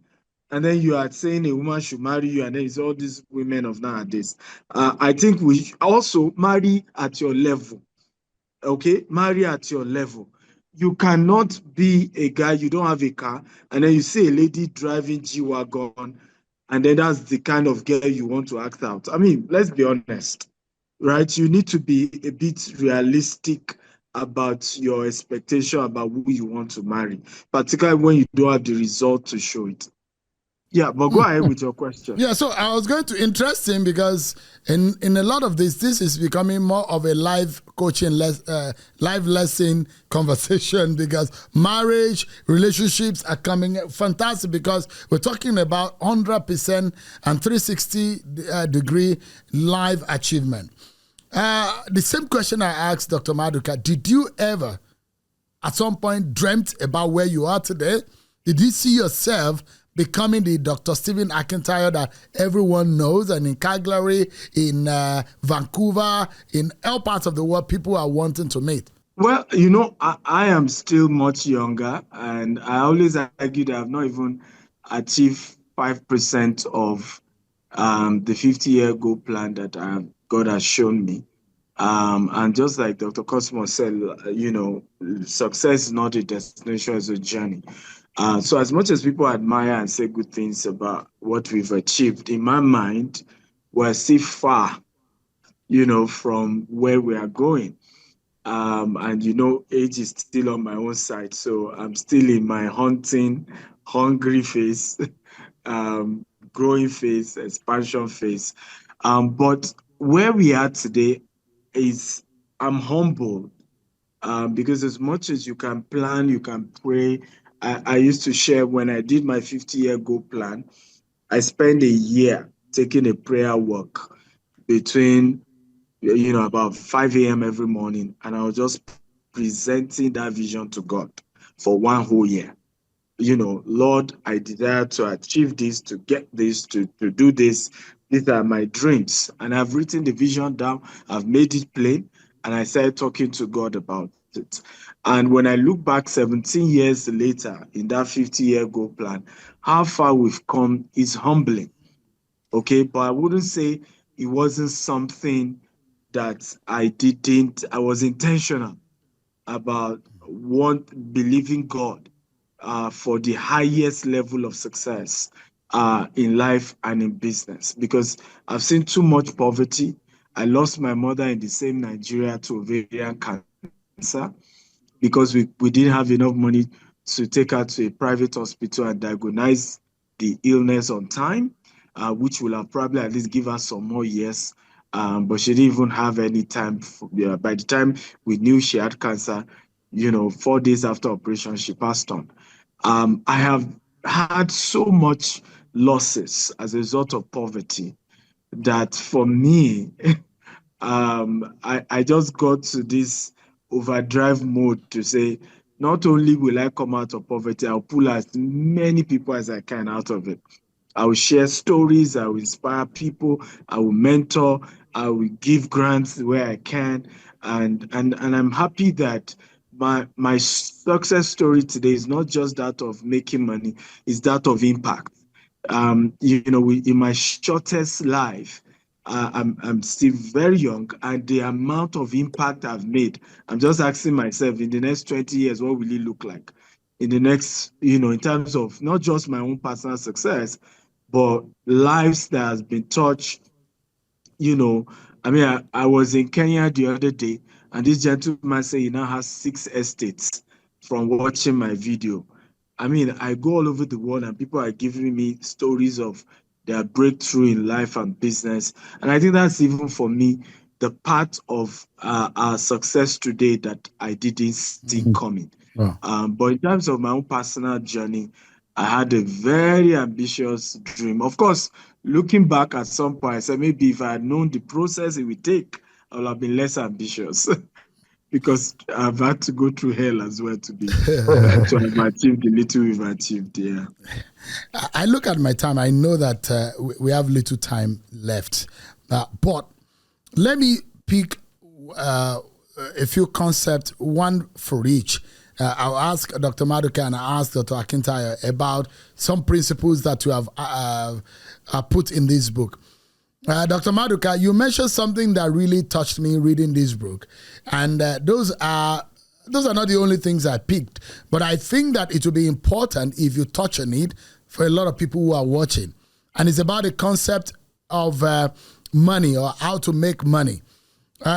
and then you are saying a woman should marry you, and then it's all these women of nowadays. I think we also marry at your level. Okay? Marry at your level. You cannot be a guy, you don't have a car, and then you see a lady driving G-Wagon, and then that's the kind of girl you want to act out. Let's be honest, right? You need to be a bit realistic about your expectation about who you want to marry, particularly when you don't have the result to show it. Yeah, but go ahead with your question. Yeah, so I was going to interest him because in a lot of this is becoming more of a live coaching, live lesson conversation, because marriage, relationships are coming fantastic, because we're talking about 100% and 360 degree live achievement. The same question I asked Dr. Maduka, did you ever at some point dreamt about where you are today? Did you see yourself becoming the Dr. Stephen Akintayo that everyone knows, and in Calgary, in Vancouver, in all parts of the world, people are wanting to meet? Well, I am still much younger, and I always argue that I've not even achieved 5% of the 50-year goal plan that God has shown me. And just like Dr. Cosmos said, success is not a destination, it's a journey. So as much as people admire and say good things about what we've achieved, in my mind, we're still far, from where we are going. And age is still on my own side. So I'm still in my hungry phase, growing phase, expansion phase. But where we are today is I'm humbled because as much as you can plan, you can pray. I used to share when I did my 50-year goal plan, I spent a year taking a prayer walk between, about 5 a.m. every morning. And I was just presenting that vision to God for 1 whole year. Lord, I desire to achieve this, to get this, to do this. These are my dreams. And I've written the vision down. I've made it plain. And I started talking to God about it. And when I look back 17 years later in that 50-year goal plan, how far we've come is humbling. Okay, but I wouldn't say it wasn't something that I was intentional about believing God for the highest level of success in life and in business, because I've seen too much poverty. I lost my mother in the same Nigeria to ovarian cancer. because we didn't have enough money to take her to a private hospital and diagnose the illness on time, which will have probably at least give her some more years. But she didn't even have any time. By the time we knew she had cancer, 4 days after operation, she passed on. I have had so much losses as a result of poverty that for me, I just got to this overdrive mode to say, not only will I come out of poverty, I'll pull as many people as I can out of it. I will share stories, I will inspire people, I will mentor, I will give grants where I can. And I'm happy that my success story today is not just that of making money, it's that of impact. In my shortest life, I'm still very young, and the amount of impact I've made, I'm just asking myself, in the next 20 years, what will it look like? In the next, in terms of not just my own personal success, but lives that has been touched. I was in Kenya the other day, and this gentleman said he now has 6 estates from watching my video. I go all over the world, and people are giving me stories of their breakthrough in life and business. And I think that's even for me, the part of our success today that I didn't see coming. Wow. But in terms of my own personal journey, I had a very ambitious dream. Of course, looking back at some point, I said maybe if I had known the process it would take, I would have been less ambitious. Because I've had to go through hell as well to have achieved the little we've achieved. Yeah. I look at my time. I know that we have little time left, but let me pick a few concepts, one for each. I'll ask Dr. Maduka and I'll ask Dr. Akintayo about some principles that you have put in this book. Dr. Maduka, you mentioned something that really touched me reading this book, and those are not the only things I picked, but I think that it will be important if you touch on it for a lot of people who are watching, and it's about the concept of money or how to make money.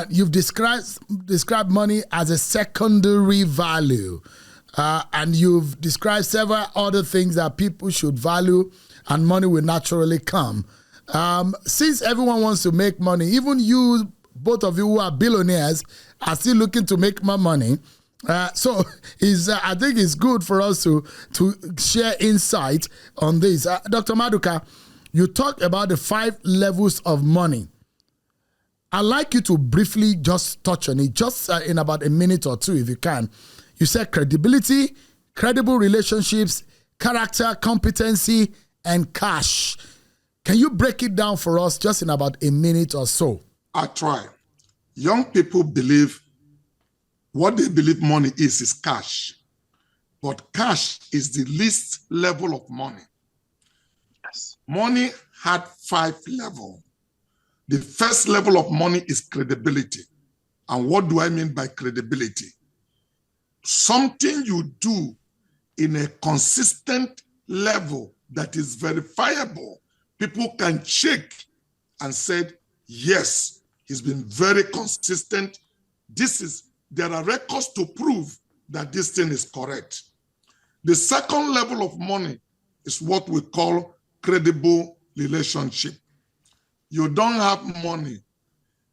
You've described money as a secondary value, and you've described several other things that people should value, and money will naturally come. Since everyone wants to make money, even you, both of you who are billionaires, are still looking to make more money. So I think it's good for us to share insight on this. Dr. Maduka, you talked about the 5 levels of money. I'd like you to briefly just touch on it, just in about a minute or two, if you can. You said credibility, credible relationships, character, competency, and cash. Can you break it down for us just in about a minute or so? I try. Young people believe what they believe money is cash. But cash is the least level of money. Yes. Money had 5 levels. The first level of money is credibility. And what do I mean by credibility? Something you do in a consistent level that is verifiable. People can check and say, yes, he's been very consistent. There are records to prove that this thing is correct. The second level of money is what we call credible relationship. You don't have money,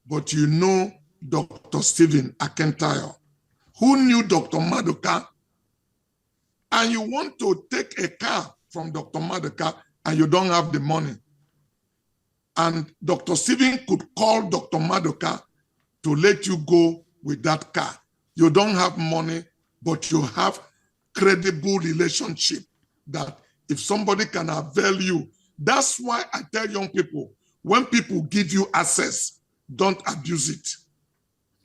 but you know Dr. Seun Okinbaloye, who knew Dr. Maduka, and you want to take a car from Dr. Maduka and you don't have the money. And Dr. Seun could call Dr. Maduka to let you go with that car. You don't have money, but you have credible relationship that if somebody can avail you. That's why I tell young people, when people give you access, don't abuse it.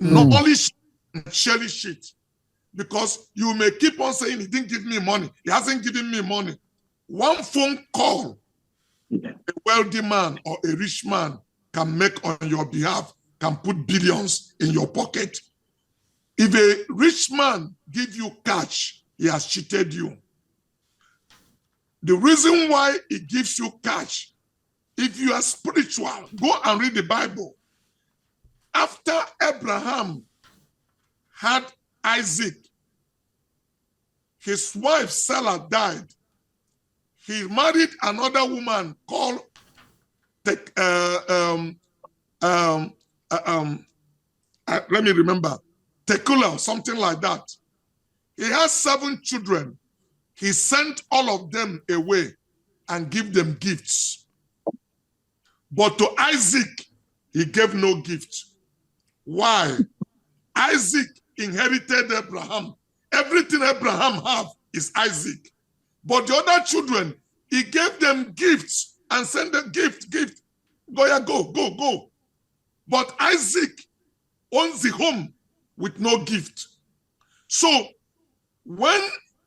Knowledge and cherish it. Because you may keep on saying he didn't give me money. He hasn't given me money. One phone call, a wealthy man or a rich man can make on your behalf, can put billions in your pocket. If a rich man gives you cash, he has cheated you. The reason why he gives you cash, if you are spiritual, go and read the Bible. After Abraham had Isaac, his wife Sarah died. He married another woman called let me remember, Tekula, something like that. He has 7 children. He sent all of them away and give them gifts. But to Isaac, he gave no gift. Why? Isaac inherited Abraham. Everything Abraham have is Isaac. But the other children, he gave them gifts and sent them gift. Go. But Isaac owns the home with no gift. So when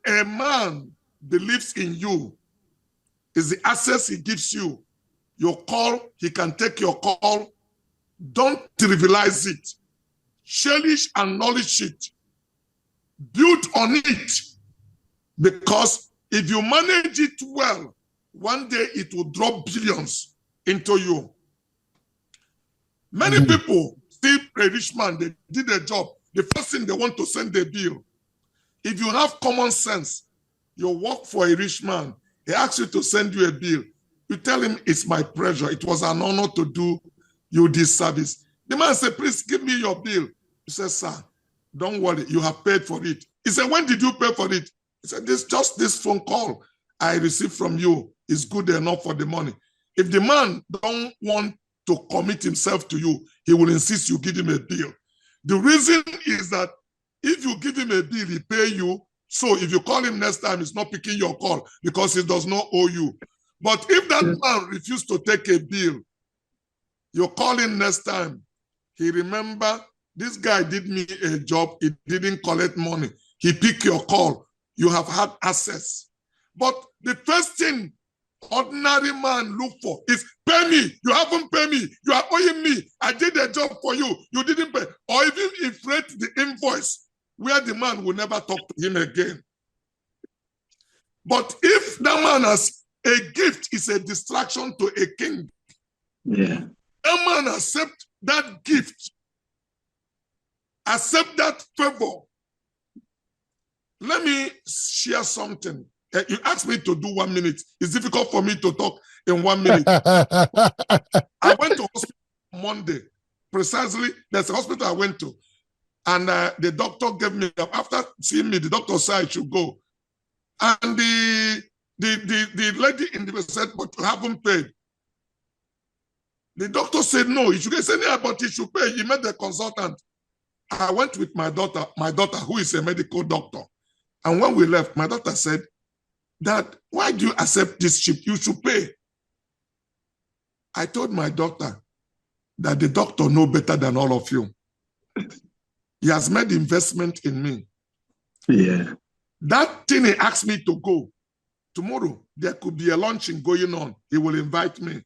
a man believes in you, is the access he gives you, your call, he can take your call. Don't trivialize it. Cherish and nourish it. Build on it. Because if you manage it well, one day it will drop billions into you. Many people see a rich man, they did a job. The first thing they want to send a bill. If you have common sense, you work for a rich man, he asks you to send you a bill. You tell him, it's my pleasure. It was an honor to do you this service. The man said, please give me your bill. He said, sir, don't worry, you have paid for it. He said, when did you pay for it? He said, just this phone call I received from you is good enough for the money. If the man don't want to commit himself to you, he will insist you give him a bill. The reason is that if you give him a bill, he pay you. So if you call him next time, he's not picking your call because he does not owe you. But if that man refuses to take a bill, you call him next time, he remember this guy did me a job, he didn't collect money. He picked your call, you have had access. But the first thing ordinary man look for is pay me, you haven't paid me, you are owing me, I did a job for you, you didn't pay. Or even inflate the invoice where the man will never talk to him again. But if that man has a gift, is a distraction to a king. Yeah. That man accept that gift, accept that favor. Let me share something. You asked me to do 1 minute. It's difficult for me to talk in 1 minute. I went to hospital Monday. Precisely, there's a hospital I went to. And the doctor gave me, after seeing me, the doctor said I should go. And the lady in the said, but you haven't paid. The doctor said, no, you should get yeah, but you should pay. He met the consultant. I went with my daughter who is a medical doctor. And when we left, my daughter said, Dad, why do you accept this chip? You should pay. I told my daughter that the doctor knows better than all of you. He has made investment in me. Yeah. That thing he asked me to go. Tomorrow, there could be a launching going on. He will invite me.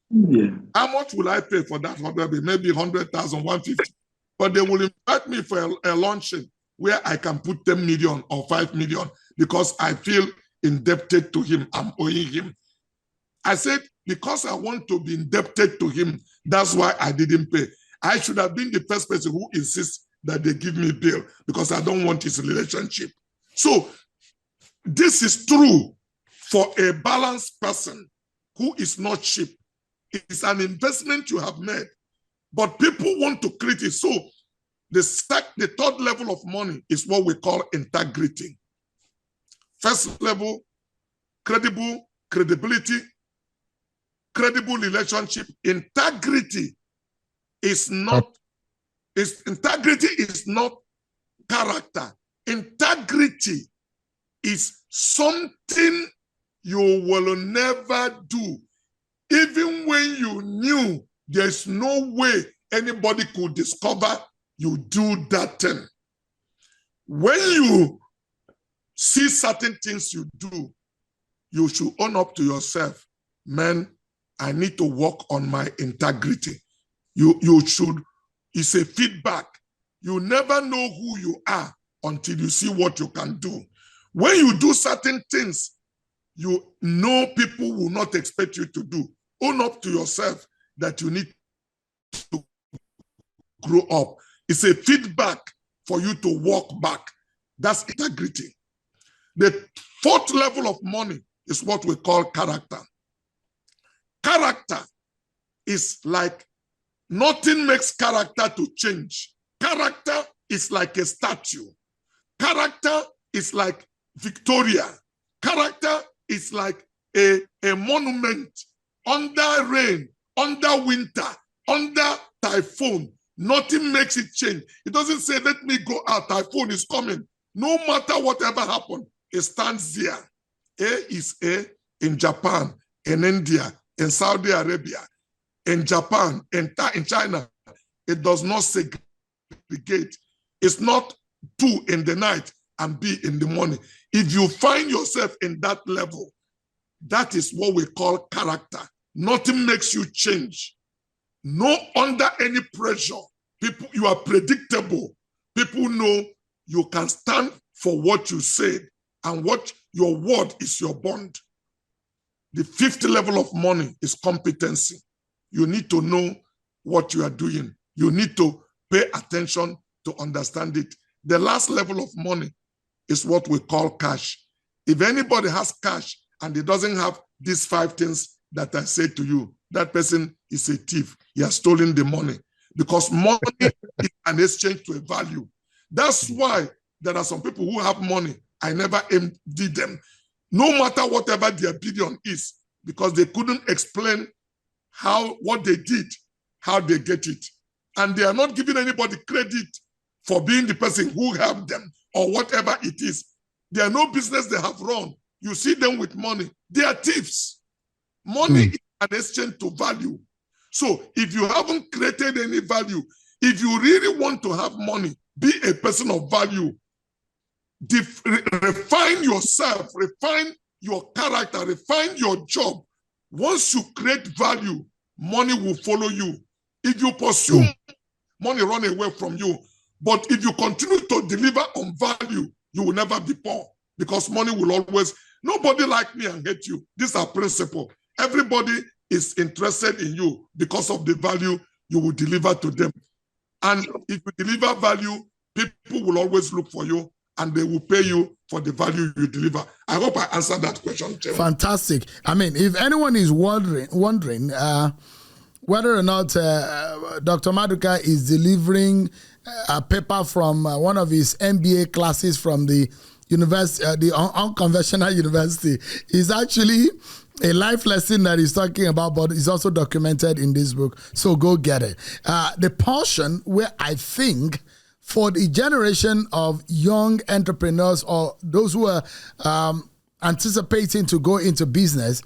Yeah. How much will I pay for that? Maybe 100,000, 150. But they will invite me for a launching where I can put 10 million or 5 million because I feel indebted to him. I'm owing him. I said, because I want to be indebted to him, that's why I didn't pay. I should have been the first person who insists that they give me a bill because I don't want his relationship. So this is true for a balanced person who is not cheap. It's an investment you have made, but people want to create it. So the third level of money is what we call integrity. First level, credibility, credible relationship. Integrity is not character. Integrity is something you will never do. Even when you knew there's no way anybody could discover you do that thing. When you see certain things you do, you should own up to yourself. Man, I need to work on my integrity. You should, it's a feedback. You never know who you are until you see what you can do. When you do certain things, you know people will not expect you to do. Own up to yourself that you need to grow up. It's a feedback for you to walk back. That's integrity. The fourth level of money is what we call character. Character is like nothing makes character to change. Character is like a statue. Character is like Victoria. Character is like a monument under rain, under winter, under typhoon. Nothing makes it change. It doesn't say, let me go out, typhoon is coming. No matter whatever happened, it stands there. A is A in Japan, in India, in Saudi Arabia, in Japan, in China. It does not segregate. It's not 2 in the night and B in the morning. If you find yourself in that level, that is what we call character. Nothing makes you change. No under any pressure. People, you are predictable. People know you can stand for what you said, and what your word is your bond. The fifth level of money is competency. You need to know what you are doing. You need to pay attention to understand it. The last level of money is what we call cash. If anybody has cash and he doesn't have these 5 things that I said to you, that person is a thief. He has stolen the money, because money is an exchange to a value. That's why there are some people who have money. I never envied them, no matter whatever their billion is, because they couldn't explain what they did, how they get it. And they are not giving anybody credit for being the person who helped them or whatever it is. There are no business they have run. You see them with money. They are thieves. Money is an exchange to value. So if you haven't created any value, if you really want to have money, be a person of value. Refine yourself, refine your character, refine your job. Once you create value, money will follow you. If you pursue money, run away from you. But if you continue to deliver on value, you will never be poor, because money will always, nobody like me and hate you. These are principles. Everybody is interested in you because of the value you will deliver to them. And if you deliver value, people will always look for you, and they will pay you for the value you deliver. I hope I answered that question, Tim. Fantastic. I mean, if anyone is wondering whether or not Dr. Maduka is delivering a paper from one of his MBA classes from the university, the unconventional university, is actually a life lesson that he's talking about, but it's also documented in this book. So go get it. The portion where I think for the generation of young entrepreneurs or those who are anticipating to go into business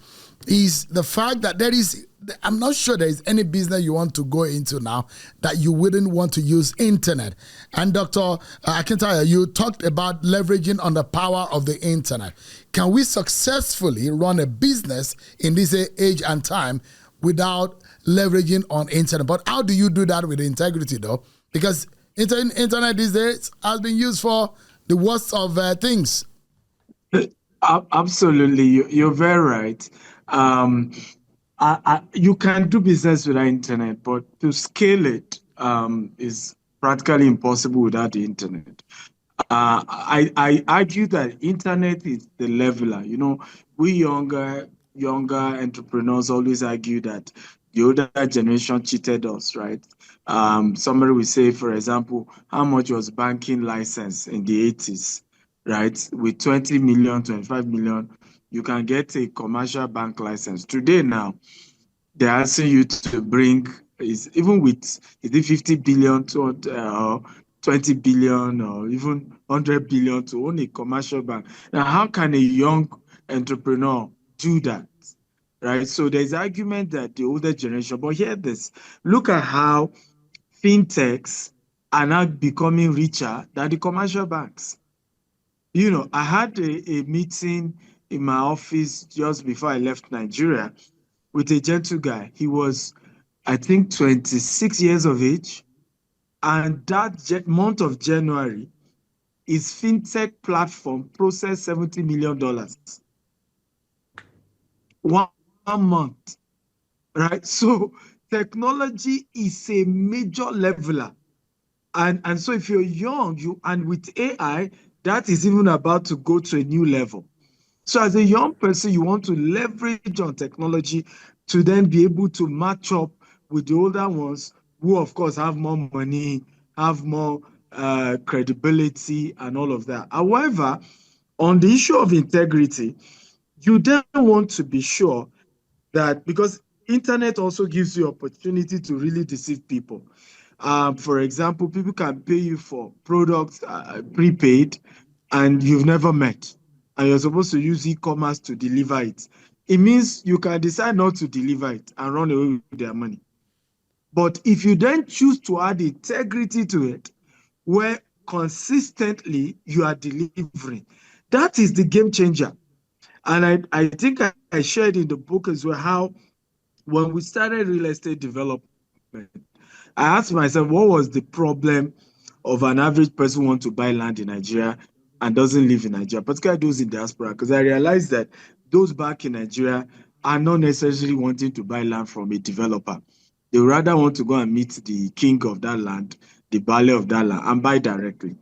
is the fact that I'm not sure there is any business you want to go into now that you wouldn't want to use internet. And Dr. Akintayo, you talked about leveraging on the power of the internet. Can we successfully run a business in this age and time without leveraging on internet? But how do you do that with integrity, though? Because internet these days has been used for the worst of things. Absolutely, you're very right. You can do business without internet, but to scale it is practically impossible without the internet. I argue that internet is the leveler. You know, we younger entrepreneurs always argue that the older generation cheated us, right? Somebody will say, for example, how much was banking license in the 80s, right? With 20 million, 25 million, you can get a commercial bank license. Today now, they're asking you to bring, even with 50 billion to 20 billion or even 100 billion to own a commercial bank. Now, how can a young entrepreneur do that? Right? So there's argument that the older generation, but hear this, look at how fintechs are now becoming richer than the commercial banks. You know, I had a meeting in my office just before I left Nigeria with a gentle guy. He was, I think, 26 years of age. And that month of January, his fintech platform processed $70 million. One month, right? So technology is a major leveler. And so if you're young, and with AI, that is even about to go to a new level. So as a young person, you want to leverage on technology to then be able to match up with the older ones who, of course, have more money, have more credibility and all of that. However, on the issue of integrity, you then want to be sure that, because internet also gives you opportunity to really deceive people. For example, people can pay you for products prepaid and you've never met, and you're supposed to use e-commerce to deliver it. It means you can decide not to deliver it and run away with their money. But if you then choose to add integrity to it, where consistently you are delivering, that is the game changer. And I think I shared in the book as well how when we started real estate development, I asked myself, what was the problem of an average person who wants to buy land in Nigeria and doesn't live in Nigeria, particularly those in diaspora? Because I realized that those back in Nigeria are not necessarily wanting to buy land from a developer. They would rather want to go and meet the king of that land, the baale of that land, and buy directly.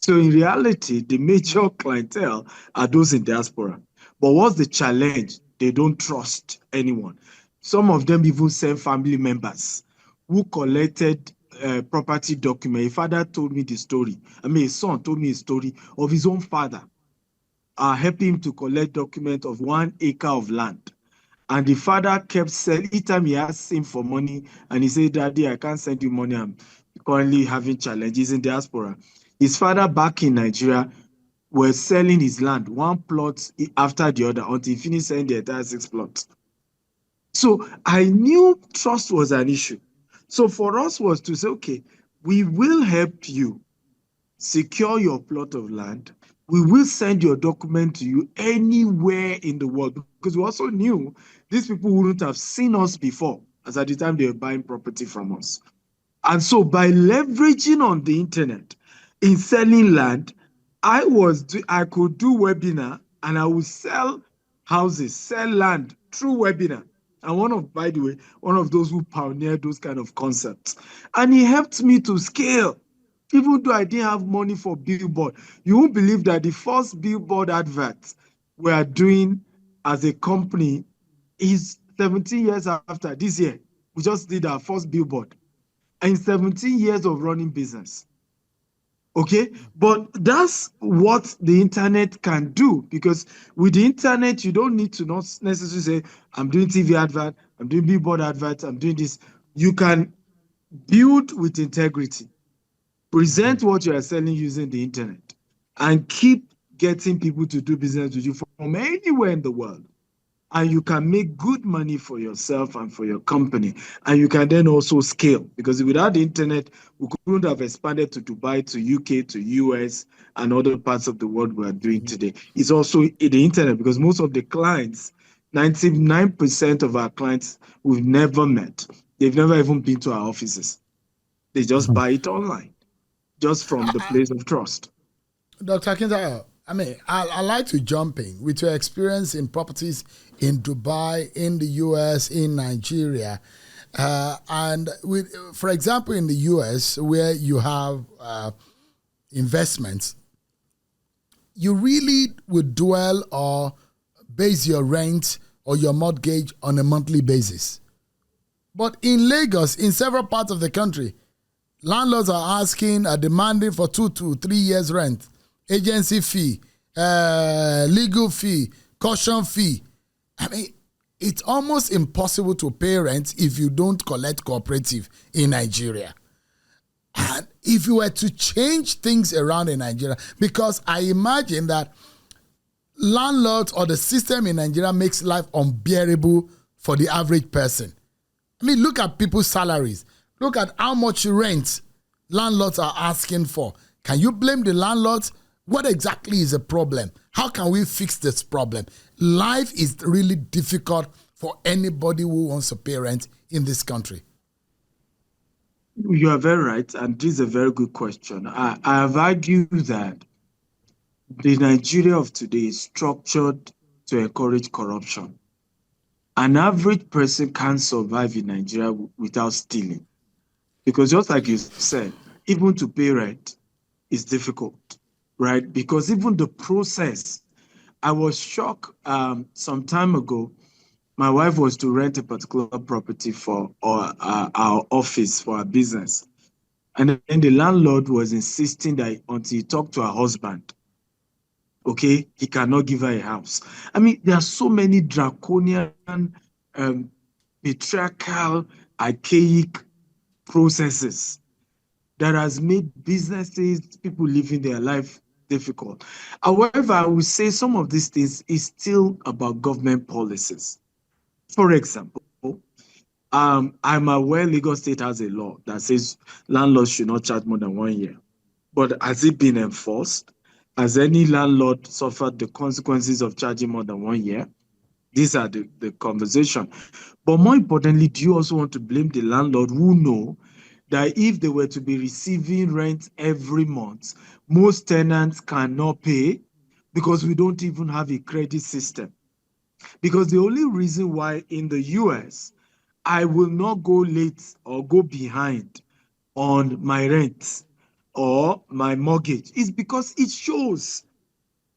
So in reality, the major clientele are those in diaspora. But what's the challenge? They don't trust anyone. Some of them even send family members who collected property document. A father told me the story. A son told me a story of his own father helping him to collect document of 1 acre of land. And the father kept selling. Each time he asked him for money, and he said, "Daddy, I can't send you money. I'm currently having challenges in diaspora." His father back in Nigeria was selling his land, one plot after the other, until he finished selling the entire 6 plots. So I knew trust was an issue. So for us was to say, okay, we will help you secure your plot of land. We will send your document to you anywhere in the world, because we also knew these people wouldn't have seen us before, as at the time they were buying property from us. And so by leveraging on the internet in selling land, I could do webinar, and I would sell houses, sell land through webinar. And by the way, one of those who pioneered those kind of concepts. And he helped me to scale, even though I didn't have money for billboard. You won't believe that the first billboard advert we are doing as a company is 17 years after this year. We just did our first billboard. And 17 years of running business. Okay, but that's what the internet can do, because with the internet, you don't need to not necessarily say, I'm doing TV advert, I'm doing billboard advert, I'm doing this. You can build with integrity, present what you are selling using the internet, and keep getting people to do business with you from anywhere in the world. And you can make good money for yourself and for your company. And you can then also scale, because without the internet, we couldn't have expanded to Dubai, to UK, to US, and other parts of the world we are doing today. It's also the internet, because most of the clients, 99% of our clients, we've never met. They've never even been to our offices. They just buy it online, just from the place of trust. Dr. Akintayo, I like to jump in with your experience in properties in Dubai, in the US, in Nigeria. And for example, in the US, where you have investments, you really would dwell or base your rent or your mortgage on a monthly basis. But in Lagos, in several parts of the country, landlords are demanding for 2 to 3 years rent, agency fee, legal fee, caution fee. It's almost impossible to pay rent if you don't collect cooperative in Nigeria. And if you were to change things around in Nigeria, because I imagine that landlords or the system in Nigeria makes life unbearable for the average person. Look at people's salaries. Look at how much rent landlords are asking for. Can you blame the landlords? What exactly is the problem? How can we fix this problem? Life is really difficult for anybody who wants to pay rent in this country. You are very right, and this is a very good question. I have argued that the Nigeria of today is structured to encourage corruption. An average person can't survive in Nigeria without stealing. Because just like you said, even to pay rent is difficult, right? Because even the process, I was shocked some time ago. My wife was to rent a particular property for our office, for our business. And then the landlord was insisting that until he talked to her husband, okay, he cannot give her a house. I mean, there are so many draconian, patriarchal, archaic processes that has made businesses, people living their life difficult. However, I would say some of these things is still about government policies. For example, I'm aware Lagos State has a law that says landlords should not charge more than 1 year. But has it been enforced? Has any landlord suffered the consequences of charging more than 1 year? These are the conversation. But more importantly, do you also want to blame the landlord who know that if they were to be receiving rent every month, most tenants cannot pay because we don't even have a credit system? Because the only reason why in the US, I will not go late or go behind on my rent or my mortgage is because it shows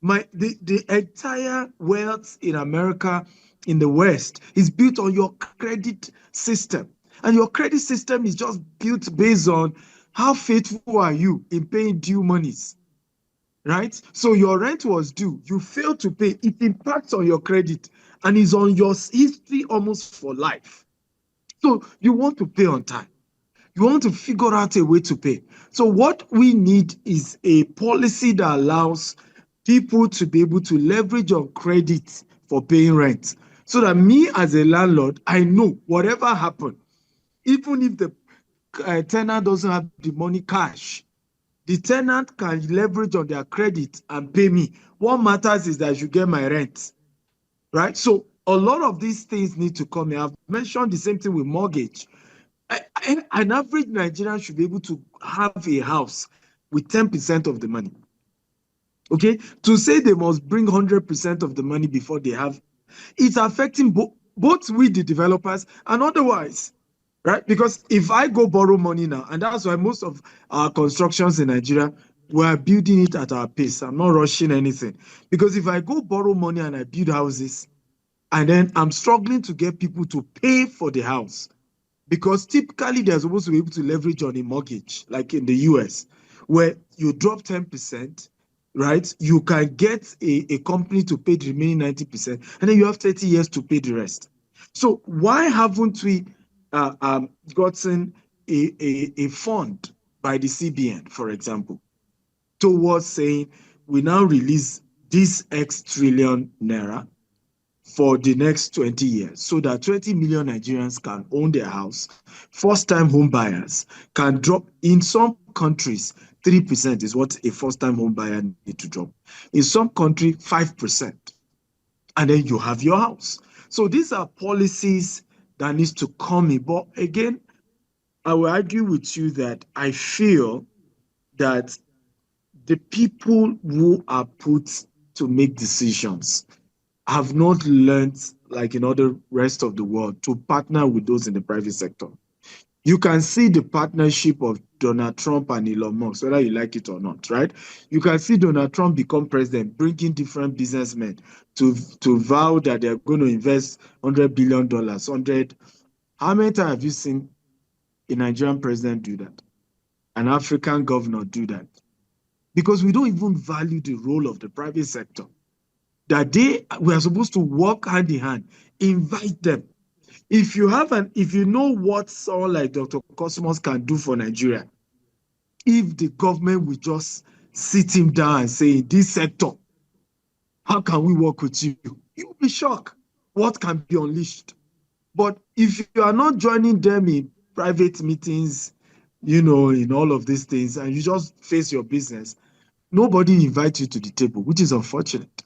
the entire wealth in America, in the West, is built on your credit system. And your credit system is just built based on how faithful are you in paying due monies, right? So your rent was due, you failed to pay, it impacts on your credit and is on your history almost for life. So you want to pay on time. You want to figure out a way to pay. So what we need is a policy that allows people to be able to leverage on credit for paying rent. So that me as a landlord, I know whatever happened, even if the tenant doesn't have the money cash, the tenant can leverage on their credit and pay me. What matters is that I should get my rent, right? So a lot of these things need to come in. I've mentioned the same thing with mortgage. An average Nigerian should be able to have a house with 10% of the money. Okay? To say they must bring 100% of the money before they have, it's affecting both with the developers and otherwise, right? Because if I go borrow money now, and that's why most of our constructions in Nigeria, we're building it at our pace. I'm not rushing anything. Because if I go borrow money and I build houses, and then I'm struggling to get people to pay for the house, because typically they're supposed to be able to leverage on a mortgage, like in the US, where you drop 10%, right? You can get a company to pay the remaining 90%, and then you have 30 years to pay the rest. So why haven't we gotten a fund by the CBN, for example, towards saying we now release this X trillion naira for the next 20 years so that 20 million Nigerians can own their house. First-time home buyers can drop, in some countries, 3% is what a first-time home buyer need to drop. In some country, 5%. And then you have your house. So these are policies that needs to come in. But again, I will argue with you that I feel that the people who are put to make decisions have not learned, like in other rest of the world, to partner with those in the private sector. You can see the partnership of Donald Trump and Elon Musk, whether you like it or not, right? You can see Donald Trump become president, bringing different businessmen to vow that they're going to invest $100 billion, 100. How many times have you seen a Nigerian president do that? An African governor do that? Because we don't even value the role of the private sector. That we are supposed to work hand in hand, invite them. If you know what someone like Dr. Cosmas can do for Nigeria, if the government will just sit him down and say, in this sector, how can we work with you? You'll be shocked what can be unleashed. But if you are not joining them in private meetings, in all of these things, and you just face your business, nobody invites you to the table, which is unfortunate.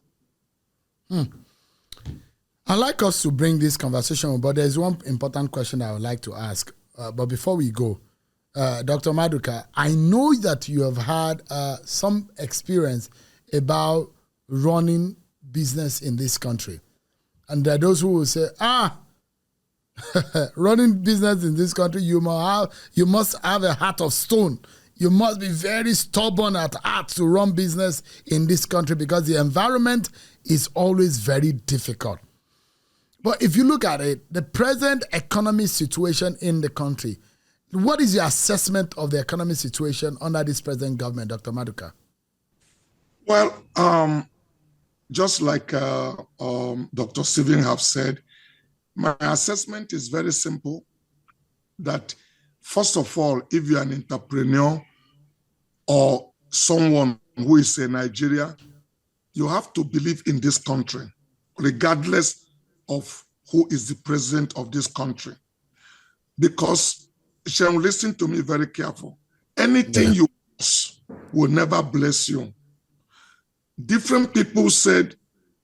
I'd like us to bring this conversation, but there's one important question I would like to ask. But before we go, Dr. Maduka, I know that you have had some experience about running business in this country. And there are those who will say, running business in this country, you must have a heart of stone. You must be very stubborn at heart to run business in this country because the environment is always very difficult. But if you look at it, the present economic situation in the country, what is your assessment of the economic situation under this present government, Dr. Maduka? Well, just like Dr. Steven have said, my assessment is very simple, that first of all, if you're an entrepreneur or someone who is a Nigerian, you have to believe in this country, regardless of who is the president of this country. Because, Seun, listen to me very careful. Anything you bless will never bless you. Different people said,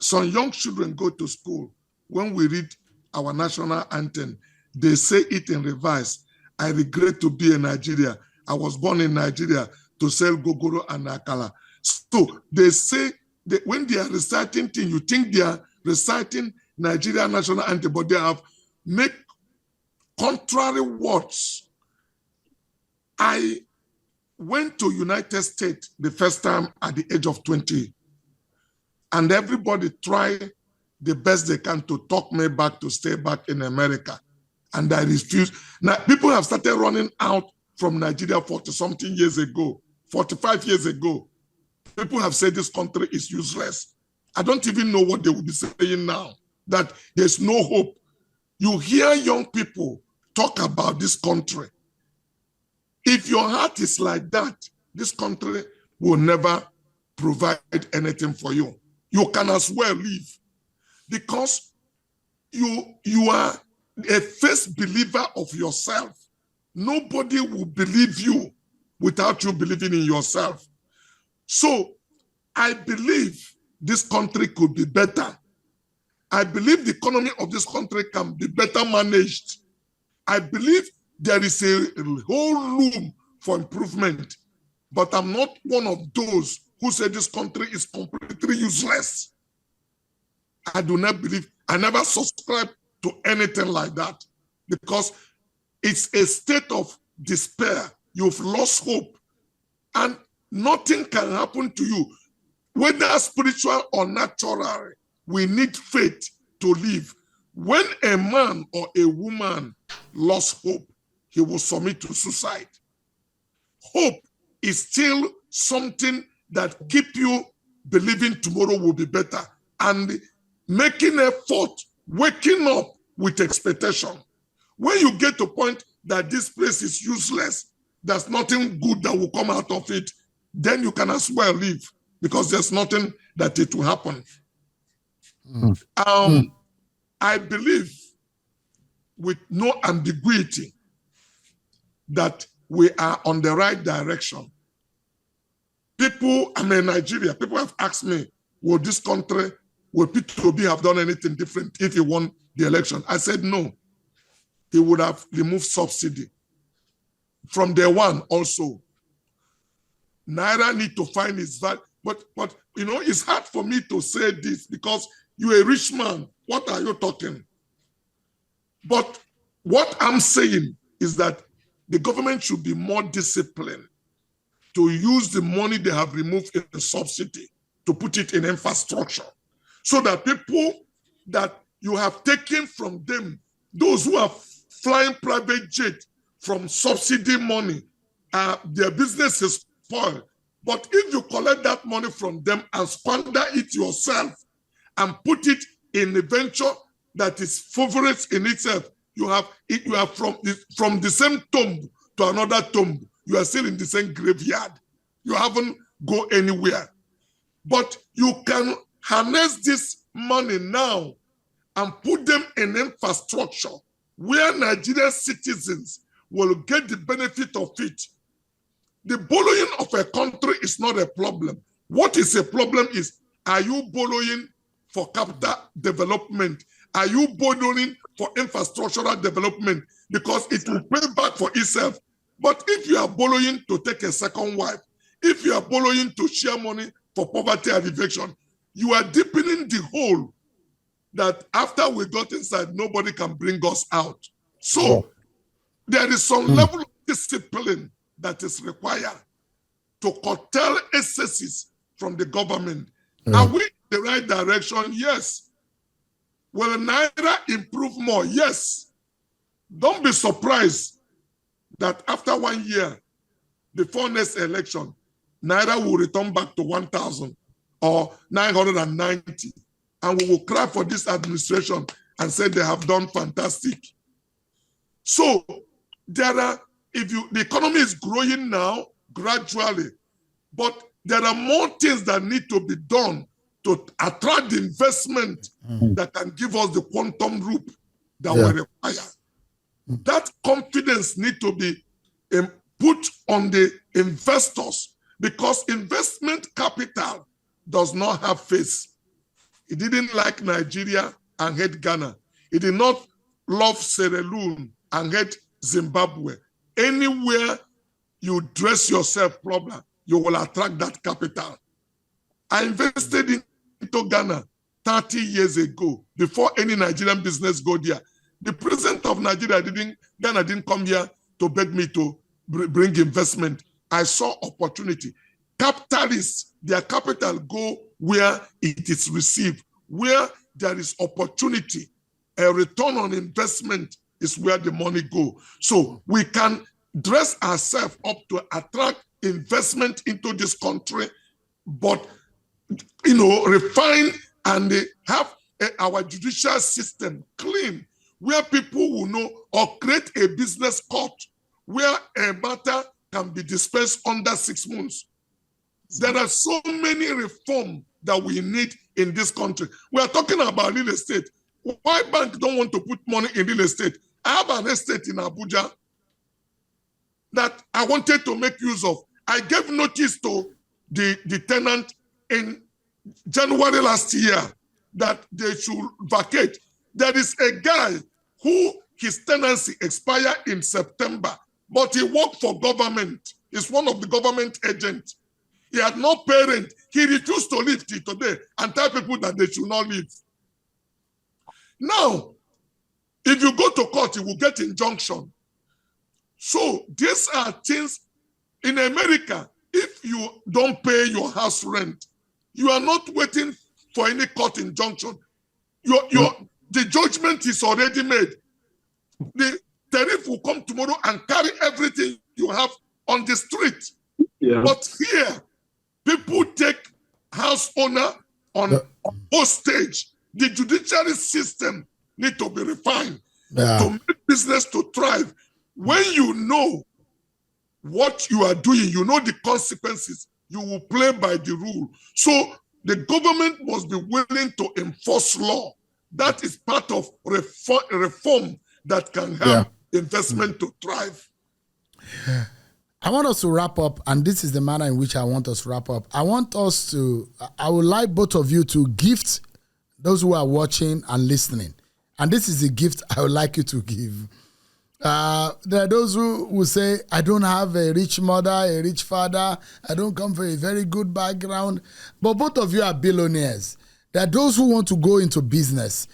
some young children go to school. When we read our national anthem, they say it in reverse. I regret to be a Nigeria. I was born in Nigeria to sell gogoro and akala. So they say that when they are reciting things, you think they are reciting Nigeria national anthem, but they have made contrary words. I went to United States the first time at the age of 20, and everybody tried the best they can to talk me back to stay back in America, and I refused. Now, people have started running out from Nigeria 40-something years ago, 45 years ago. People have said this country is useless. I don't even know what they will be saying now, that there's no hope. You hear young people talk about this country. If your heart is like that, this country will never provide anything for you. You can as well leave, because you are a first believer of yourself. Nobody will believe you without you believing in yourself. So I believe this country could be better. I believe the economy of this country can be better managed. I believe there is a whole room for improvement, but I'm not one of those who say this country is completely useless. I do not believe, I never subscribe to anything like that, because it's a state of despair. You've lost hope, and nothing can happen to you, whether spiritual or natural. We need faith to live. When a man or a woman lost hope, he will submit to suicide. Hope is still something that keep you believing tomorrow will be better, and making effort, waking up with expectation. When you get to a point that this place is useless, there's nothing good that will come out of it, then you can as well leave, because there's nothing that it will happen. I believe with no ambiguity that we are on the right direction. People, I'm in Nigeria, people have asked me, will this country, will P2B have done anything different if he won the election? I said no. He would have removed subsidy. From day one also. Naira need to find his value. But you know, it's hard for me to say this, because you're a rich man. What are you talking? But what I'm saying is that the government should be more disciplined to use the money they have removed in the subsidy to put it in infrastructure, so that people that you have taken from them, those who are flying private jet from subsidy money, their business is spoiled. But if you collect that money from them and squander it yourself and put it in a venture that is favorite in itself, you are from the same tomb to another tomb. You are still in the same graveyard. You haven't go anywhere. But you can harness this money now and put them in infrastructure where Nigerian citizens will get the benefit of it. The borrowing of a country is not a problem. What is a problem is, are you borrowing for capital development? Are you borrowing for infrastructural development? Because it will pay back for itself. But if you are borrowing to take a second wife, if you are borrowing to share money for poverty alleviation, you are deepening the hole that after we got inside, nobody can bring us out. So there is some level of discipline that is required to curtail excesses from the government. Are we in the right direction? Yes. Will Naira improve more? Yes. Don't be surprised that after 1 year, before next election, Naira will return back to 1,000 or 990. And we will cry for this administration and say they have done fantastic. So the economy is growing now gradually, but there are more things that need to be done to attract the investment that can give us the quantum leap that we require. That confidence needs to be put on the investors, because investment capital does not have face. It didn't like Nigeria and hate Ghana. It did not love Sierra Leone and hate Zimbabwe. Anywhere you dress yourself proper, you will attract that capital. I invested into Ghana 30 years ago, before any Nigerian business go there. The president of Nigeria Ghana didn't come here to beg me to bring investment. I saw opportunity. Capitalists, their capital go where it is received, where there is opportunity. A return on investment is where the money go. So we can dress ourselves up to attract investment into this country, but refine and have our judicial system clean, where people will know, or create a business court where a matter can be dispensed under 6 months. There are so many reforms that we need in this country. We are talking about real estate. Why banks don't want to put money in real estate? I have an estate in Abuja that I wanted to make use of. I gave notice to the tenant in January last year that they should vacate. There is a guy who his tenancy expired in September, but he worked for government. He's one of the government agents. He had no parent. He refused to leave till today and tell people that they should not leave. Now, if you go to court, you will get injunction. So these are things in America. If you don't pay your house rent, you are not waiting for any court injunction. The judgment is already made. The tariff will come tomorrow and carry everything you have on the street. Yeah. But here, people take house owner on hostage. The judiciary system need to be refined to make business to thrive. When you know what you are doing, you know the consequences, you will play by the rule. So the government must be willing to enforce law. That is part of reform that can help investment to thrive. I want us to wrap up, and this is the manner in which I want us to wrap up. I would like both of you to gift those who are watching and listening. And this is the gift I would like you to give. There are those who will say, I don't have a rich mother, a rich father. I don't come from a very good background. But both of you are billionaires. There are those who want to go into business.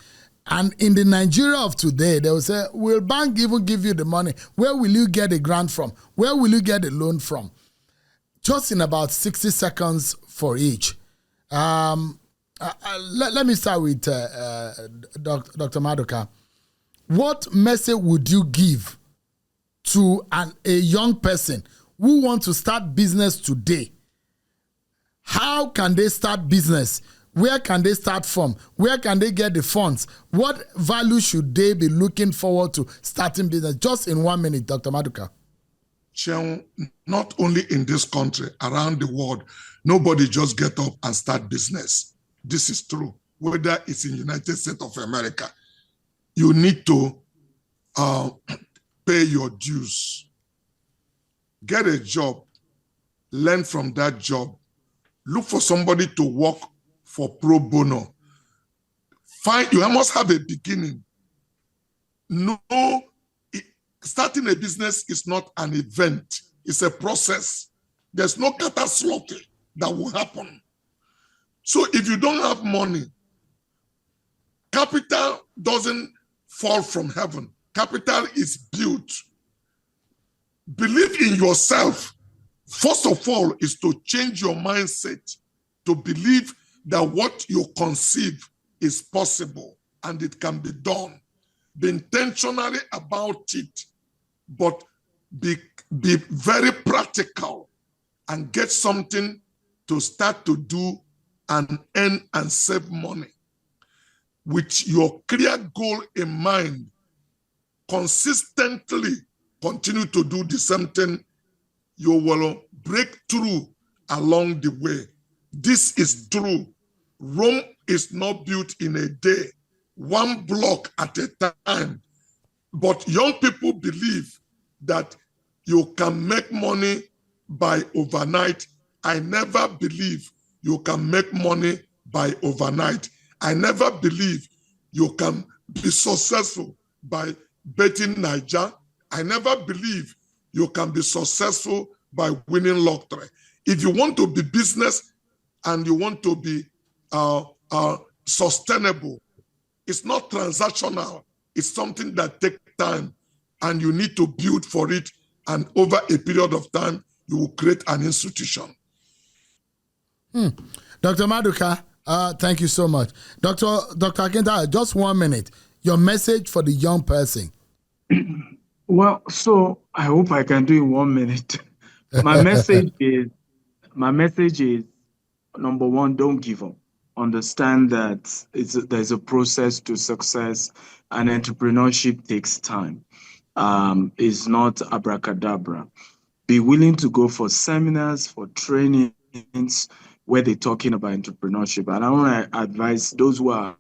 And in the Nigeria of today, they will say, will bank even give you the money? Where will you get a grant from? Where will you get a loan from? Just in about 60 seconds for each. Let me start with Dr. Maduka. What message would you give to a young person who wants to start business today? How can they start business? Where can they start from? Where can they get the funds? What value should they be looking forward to starting business? Just in 1 minute, Dr. Maduka. Not only in this country, around the world, nobody just get up and start business. This is true. Whether it's in United States of America, you need to pay your dues. Get a job. Learn from that job. Look for somebody to work for pro bono. You must have a beginning. Starting a business is not an event. It's a process. There's no catastrophe that will happen. So if you don't have money, capital doesn't fall from heaven. Capital is built. Believe in yourself. First of all is to change your mindset to believe that what you conceive is possible and it can be done. Be intentionally about it, but be very practical and get something to start to do and earn and save money. With your clear goal in mind, consistently continue to do the same thing, you will break through along the way. This is true. Rome is not built in a day, one block at a time. But young people believe that you can make money by overnight. I never believe you can make money by overnight. I never believe you can be successful by betting Niger. I never believe you can be successful by winning lottery. If you want to be business and you want to be sustainable, it's not transactional. It's something that takes time, and you need to build for it. And over a period of time, you will create an institution. Dr. Maduka, thank you so much. Dr. Akintayo, just 1 minute. Your message for the young person. Well, so I hope I can do in 1 minute. My message is, number one, don't give up. Understand that there's a process to success, and entrepreneurship takes time. It's not abracadabra. Be willing to go for seminars, for trainings where they're talking about entrepreneurship. And I want to advise those who are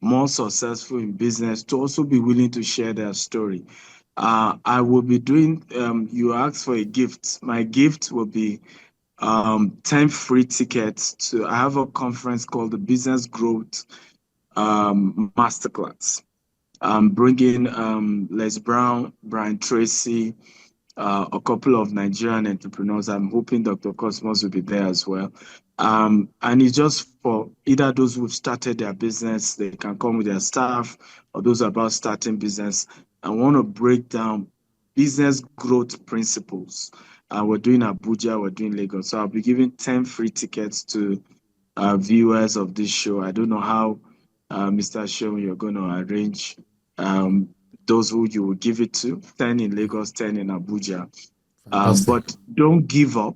more successful in business to also be willing to share their story. I will be doing, you asked for a gift. My gift will be 10 free tickets I have a conference called the Business Growth Masterclass. I'm bringing Les Brown, Brian Tracy, a couple of Nigerian entrepreneurs. I'm hoping Dr. Cosmas will be there as well. And it's just for either those who've started their business, they can come with their staff, or those about starting business. I want to break down business growth principles. We're doing Abuja, we're doing Lagos. So I'll be giving 10 free tickets to viewers of this show. I don't know how, Mr. Seun, you're going to arrange those who you will give it to, 10 in Lagos, 10 in Abuja. But don't give up.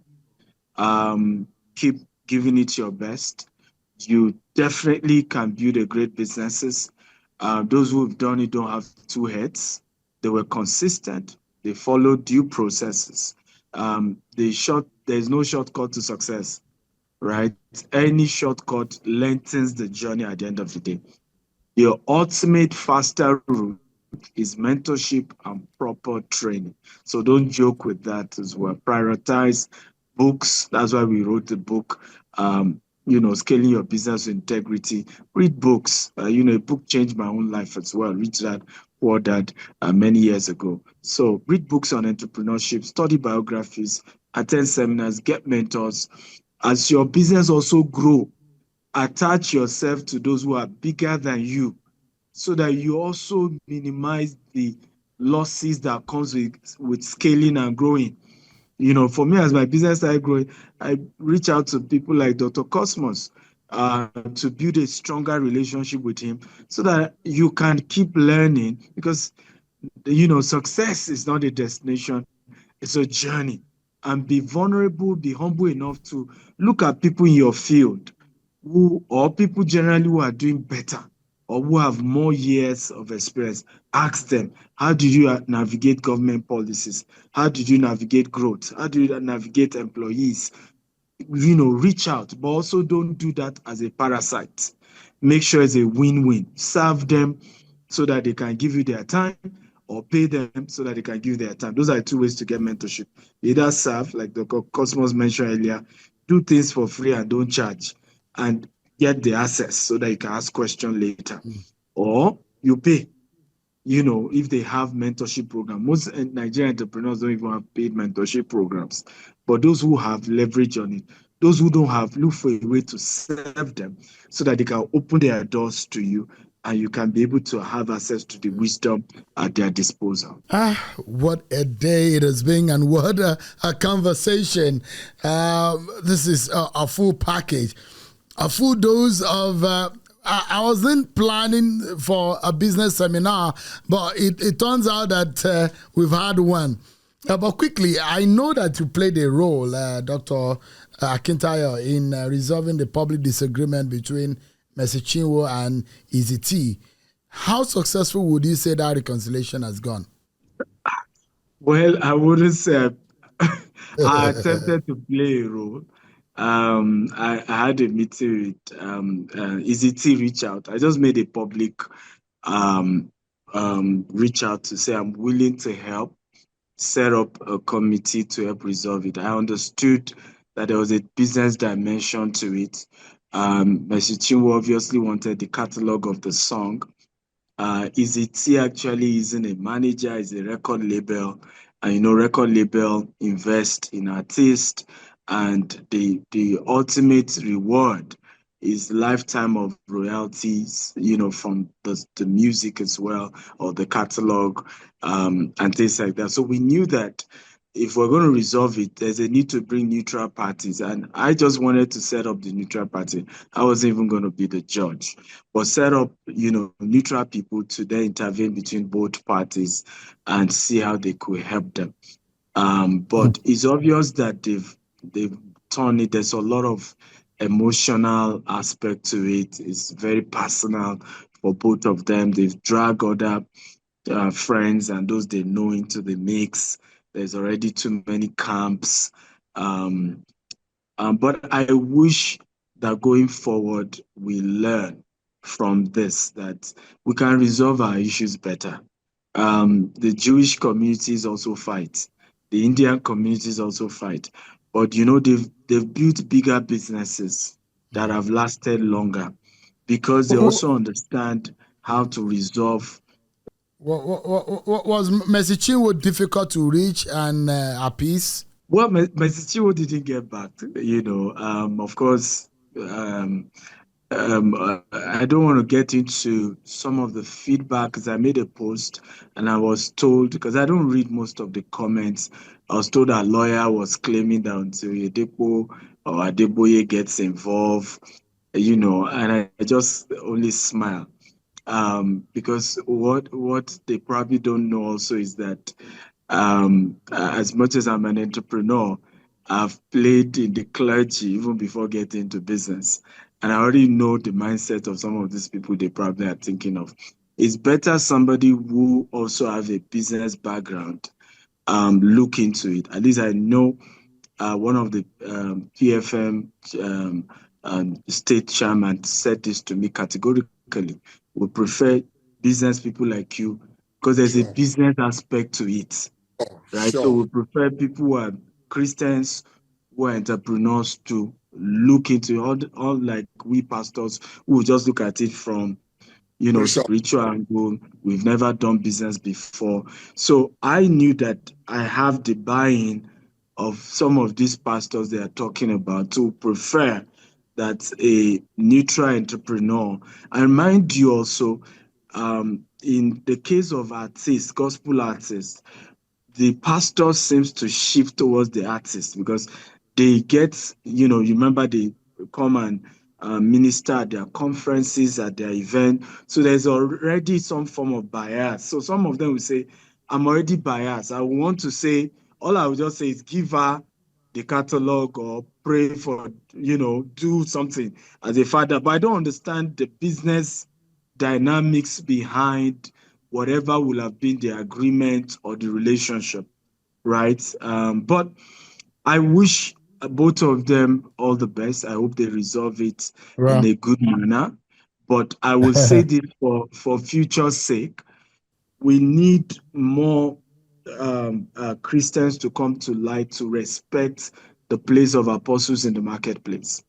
Keep giving it your best. You definitely can build a great businesses. Those who have done it don't have two heads. They were consistent. They followed due processes. There's no shortcut to success, right? Any shortcut lengthens the journey at the end of the day. Your ultimate faster route is mentorship and proper training. So don't joke with that as well. Prioritize books. That's why we wrote the book, Scaling Your Business with Integrity. Read books. A book changed my own life as well. Read that, Poor Dad, many years ago. So read books on entrepreneurship, study biographies, attend seminars, get mentors. As your business also grow, attach yourself to those who are bigger than you, so that you also minimize the losses that comes with scaling and growing. For me, as my business started growing, I reach out to people like Dr. Cosmas to build a stronger relationship with him, so that you can keep learning, because, success is not a destination, it's a journey. And be vulnerable, be humble enough to look at people in your field or people generally who are doing better or who have more years of experience. Ask them, how did you navigate government policies? How did you navigate growth? How do you navigate employees? Reach out, but also don't do that as a parasite. Make sure it's a win-win. Serve them so that they can give you their time, or pay them so that they can give you their time. Those are two ways to get mentorship. Either serve, like Dr. Cosmos mentioned earlier, do things for free and don't charge, and get the access so that you can ask questions later. Or you pay, if they have mentorship program. Most Nigerian entrepreneurs don't even have paid mentorship programs. But those who have leverage on it, those who don't have, look for a way to serve them so that they can open their doors to you and you can be able to have access to the wisdom at their disposal. What a day it has been, and what a conversation. This is a full package, a full dose of. I wasn't planning for a business seminar, but it turns out that we've had one. But quickly, I know that you played a role, Dr. Akintayo, in resolving the public disagreement between Mercy Chinwo and Easy T. How successful would you say that reconciliation has gone? Well, I wouldn't say I attempted to play a role. I had a meeting with Easy T reach out. I just made a public reach out to say I'm willing to help set up a committee to help resolve it. I understood that there was a business dimension to it. Mercy Chinwo obviously wanted the catalog of the song. Easy T actually isn't a manager, is a record label. And record label invest in artists, and the ultimate reward is lifetime of royalties, from the music as well, or the catalog, and things like that. So we knew that if we're going to resolve it, there's a need to bring neutral parties. And I just wanted to set up the neutral party. I wasn't even going to be the judge, but set up, neutral people to then intervene between both parties and see how they could help them. But it's obvious that they've turned it. There's a lot of emotional aspect to it. It's very personal for both of them. They've dragged other friends and those they know into the mix. There's already too many camps. But I wish that going forward, we learn from this, that we can resolve our issues better. The Jewish communities also fight. The Indian communities also fight. But, they've built bigger businesses that have lasted longer because they also understand how to resolve. What was Mercy Chinwo difficult to reach and appease? Well, Mercy Chinwo didn't get back. Of course, I don't want to get into some of the feedback, because I made a post and I was told, because I don't read most of the comments, I was told a lawyer was claiming that until Yedepo or Adeboye gets involved, and I just only smile. Because what they probably don't know also is that as much as I'm an entrepreneur, I've played in the clergy even before getting into business. And I already know the mindset of some of these people they probably are thinking of. It's better somebody who also have a business background look into it. At least I know one of the PFM state chairman said this to me categorically. We prefer business people like you because there's a business aspect to it, right? Sure. So we prefer people who are Christians, who are entrepreneurs, to look into all like we pastors who just look at it from, spiritual angle. We've never done business before. So I knew that I have the buy-in of some of these pastors they are talking about to prefer that a neutral entrepreneur. And mind you also, in the case of artists, gospel artists, the pastor seems to shift towards the artists because they get, you remember they come and minister at their conferences, at their event. So there's already some form of bias. So some of them will say, I'm already biased. I want to say, all I would just say is give her the catalog or pray for, do something as a father. But I don't understand the business dynamics behind whatever will have been the agreement or the relationship, right? But I wish both of them all the best. I hope they resolve it in a good manner. But I will say this for future's sake, we need more Christians to come to light to respect the place of apostles in the marketplace.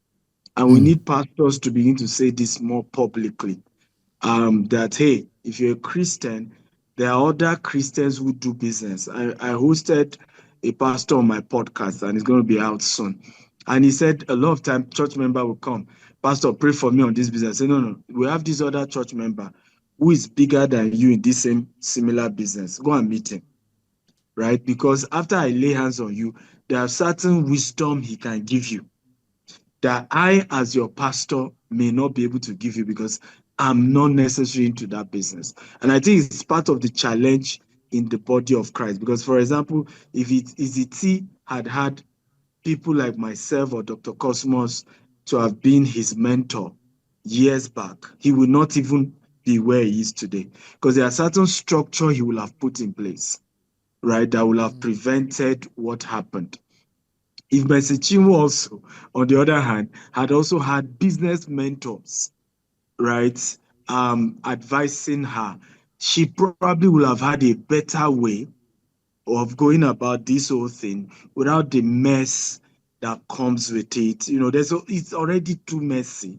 And we need pastors to begin to say this more publicly, that, hey, if you're a Christian, there are other Christians who do business. I hosted a pastor on my podcast, and it's going to be out soon. And he said a lot of time church member will come, Pastor, pray for me on this business. I say, no, we have this other church member who is bigger than you in this same similar business. Go and meet him, right? Because after I lay hands on you, there are certain wisdom he can give you that I, as your pastor, may not be able to give you because I'm not necessarily into that business. And I think it's part of the challenge in the body of Christ. Because, for example, if EZT had people like myself or Dr. Cosmos to have been his mentor years back, he would not even be where he is today. Because there are certain structure he will have put in place, right, that will have prevented what happened. If Mercy Chinwo also, on the other hand, had also had business mentors, right, advising her, she probably would have had a better way of going about this whole thing without the mess that comes with it. You know, it's already too messy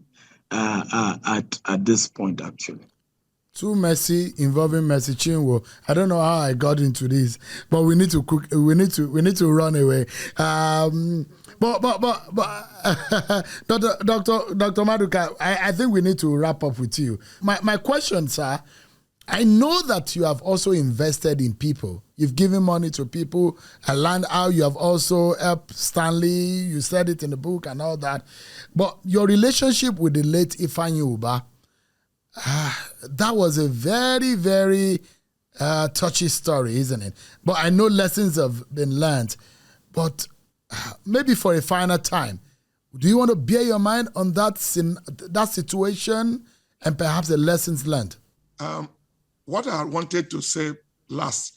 at this point, actually. Too messy, involving Mercy Chinwo. I don't know how I got into this, but we need to run away. But Dr. Maduka, I think we need to wrap up with you. My question, sir, I know that you have also invested in people. You've given money to people. I learned how you have also helped Stanley. You said it in the book and all that. But your relationship with the late Ifeanyi Ubah, that was a very, very touchy story, isn't it? But I know lessons have been learned. But maybe for a final time, do you want to bear your mind on that situation and perhaps the lessons learned? What I wanted to say last,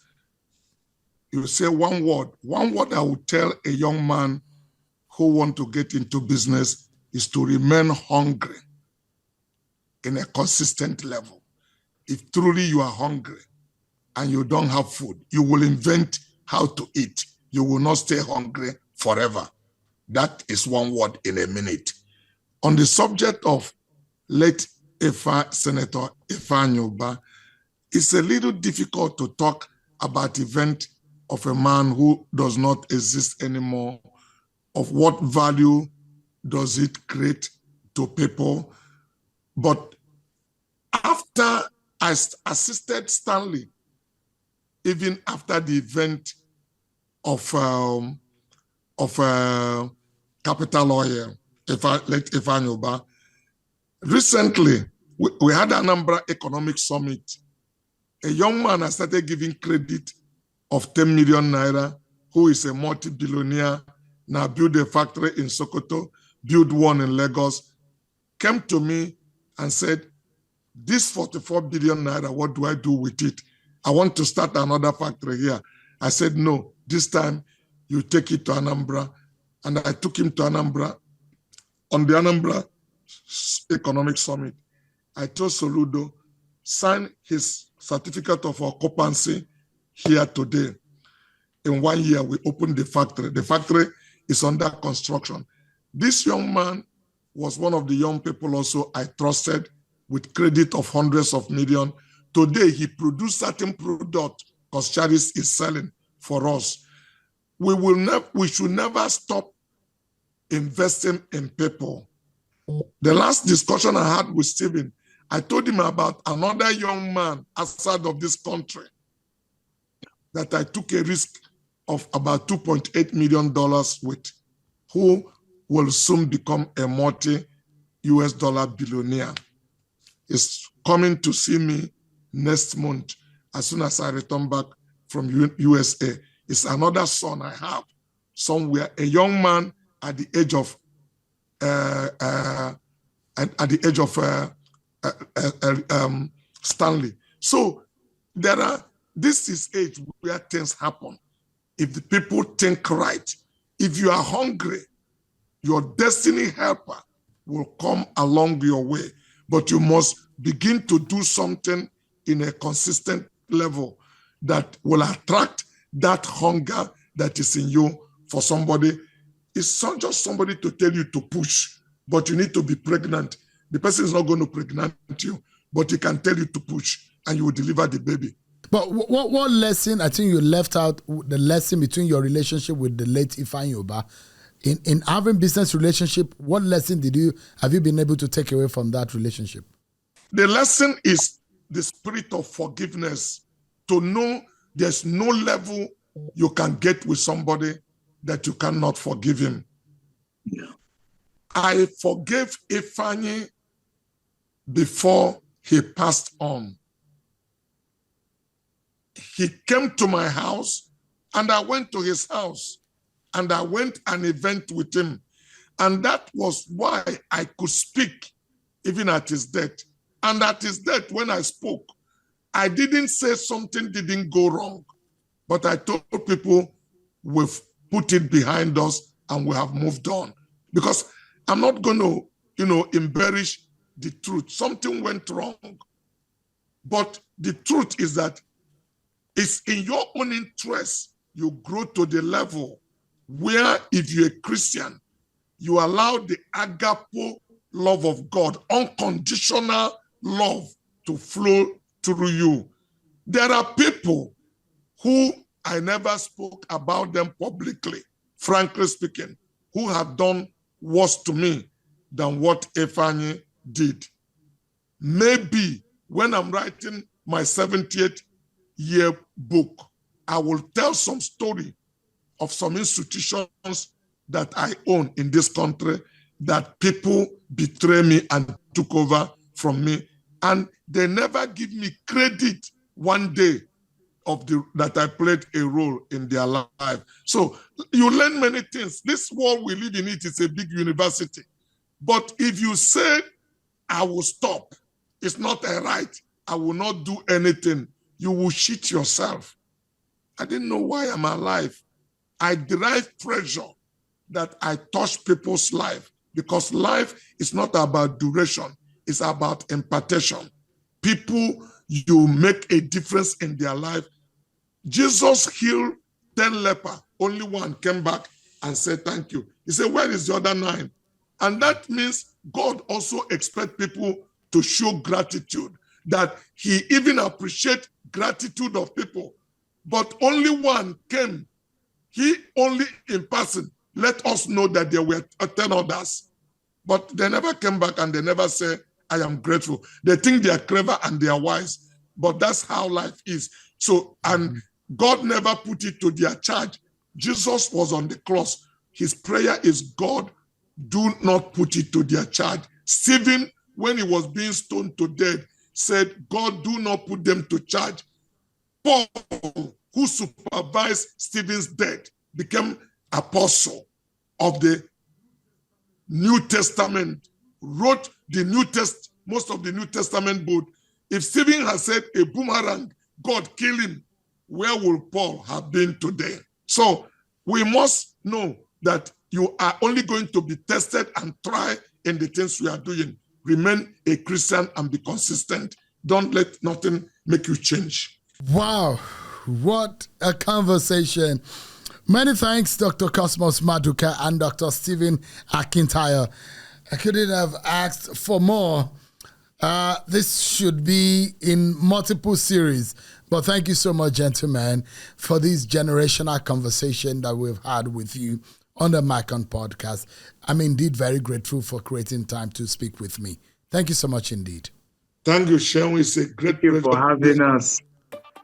you say one word I would tell a young man who want to get into business is to remain hungry in a consistent level. If truly you are hungry and you don't have food, you will invent how to eat. You will not stay hungry forever. That is one word in a minute. On the subject of late Senator Ifeanyi Ubah, it's a little difficult to talk about event of a man who does not exist anymore, of what value does it create to people. But after I assisted Stanley, even after the event of capital lawyer, late Ifeanyi Ubah, recently we had an Anambra Economic Summit. A young man has started giving credit of 10 million naira, who is a multi-billionaire, now build a factory in Sokoto, build one in Lagos, came to me and said, this 44 billion naira, what do I do with it? I want to start another factory here. I said, no, this time you take it to Anambra. And I took him to Anambra. On the Anambra Economic Summit, I told Soludo, sign his certificate of occupancy here today. In 1 year, we opened the factory. The factory is under construction. This young man was one of the young people also I trusted with credit of hundreds of millions. Today, he produced certain product because Charis is selling for us. We should never stop investing in people. The last discussion I had with Stephen, I told him about another young man outside of this country that I took a risk of about $2.8 million with, who will soon become a multi-US dollar billionaire. He's coming to see me next month as soon as I return back from USA. It's another son I have somewhere, a young man at the age of Stanley. So this is age where things happen. If the people think right, if you are hungry, your destiny helper will come along your way. But you must begin to do something in a consistent level that will attract that hunger that is in you for somebody. It's not just somebody to tell you to push, but you need to be pregnant. The person is not going to pregnant you, but he can tell you to push and you will deliver the baby. But what lesson, I think you left out the lesson between your relationship with the late Ifeanyi Ubah. In having business relationship, what lesson have you been able to take away from that relationship? The lesson is the spirit of forgiveness, to know there's no level you can get with somebody that you cannot forgive him. Yeah. I forgave Ifeanyi before he passed on. He came to my house and I went to his house and I went an event with him. And that was why I could speak even at his death. And at his death, when I spoke, I didn't say something didn't go wrong, but I told people we've put it behind us and we have moved on. Because I'm not going to, embellish the truth. Something went wrong. But the truth is that it's in your own interest you grow to the level where, if you're a Christian, you allow the agape love of God, unconditional love, to flow through you. There are people who I never spoke about them publicly, frankly speaking, who have done worse to me than what Ifeanyi did. Maybe when I'm writing my 78th year book, I will tell some story of some institutions that I own in this country that people betray me and took over from me. And they never give me credit one day that I played a role in their life. So you learn many things. This world we live in, it is a big university. But if you say, I will stop, it's not a right, I will not do anything, you will cheat yourself. I didn't know why I'm alive. I derive pleasure that I touch people's life, because life is not about duration, it's about impartation. People, you make a difference in their life. Jesus healed 10 lepers. Only one came back and said, thank you. He said, where is the other 9? And that means God also expects people to show gratitude, that he even appreciates gratitude of people. But only one came. He only in person let us know that there were 10 others. But they never came back and they never say, I am grateful. They think they are clever and they are wise, but that's how life is. So, and God never put it to their charge. Jesus was on the cross. His prayer is, God, do not put it to their charge. Stephen, when he was being stoned to death, said, God, do not put them to charge. Paul, who supervised Stephen's death, became apostle of the New Testament, wrote the most of the New Testament book. If Stephen had said a boomerang, God kill him, where would Paul have been today? So we must know that you are only going to be tested and tried in the things we are doing. Remain a Christian and be consistent. Don't let nothing make you change. Wow, what a conversation. Many thanks, Dr. Cosmas Maduka and Dr. Seun Okinbaloye. I couldn't have asked for more. This should be in multiple series. But thank you so much, gentlemen, for this generational conversation that we've had with you on the Mic On podcast. I'm indeed very grateful for creating time to speak with me. Thank you so much indeed. Thank you, Seun. It's a great pleasure for having us.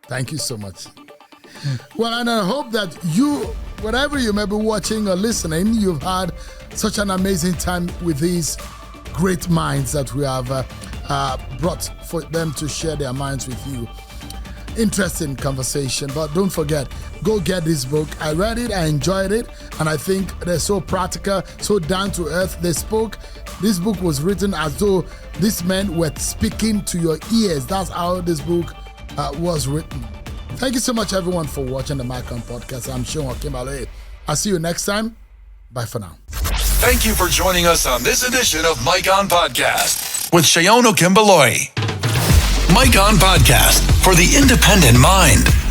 Thank you so much. Well, and I hope that you, wherever you may be watching or listening, you've had such an amazing time with these great minds that we have brought for them to share their minds with you. Interesting conversation, but don't forget, go get this book. I read it, I enjoyed it, and I think they're so practical, so down to earth. They spoke. This book was written as though these men were speaking to your ears. That's how this book was written. Thank you so much, everyone, for watching the Mic On podcast. I'm Seun Okinbaloye. I'll see you next time. Bye for now. Thank you for joining us on this edition of Mic On Podcast with Seun Okinbaloye. Mic On Podcast for the independent mind.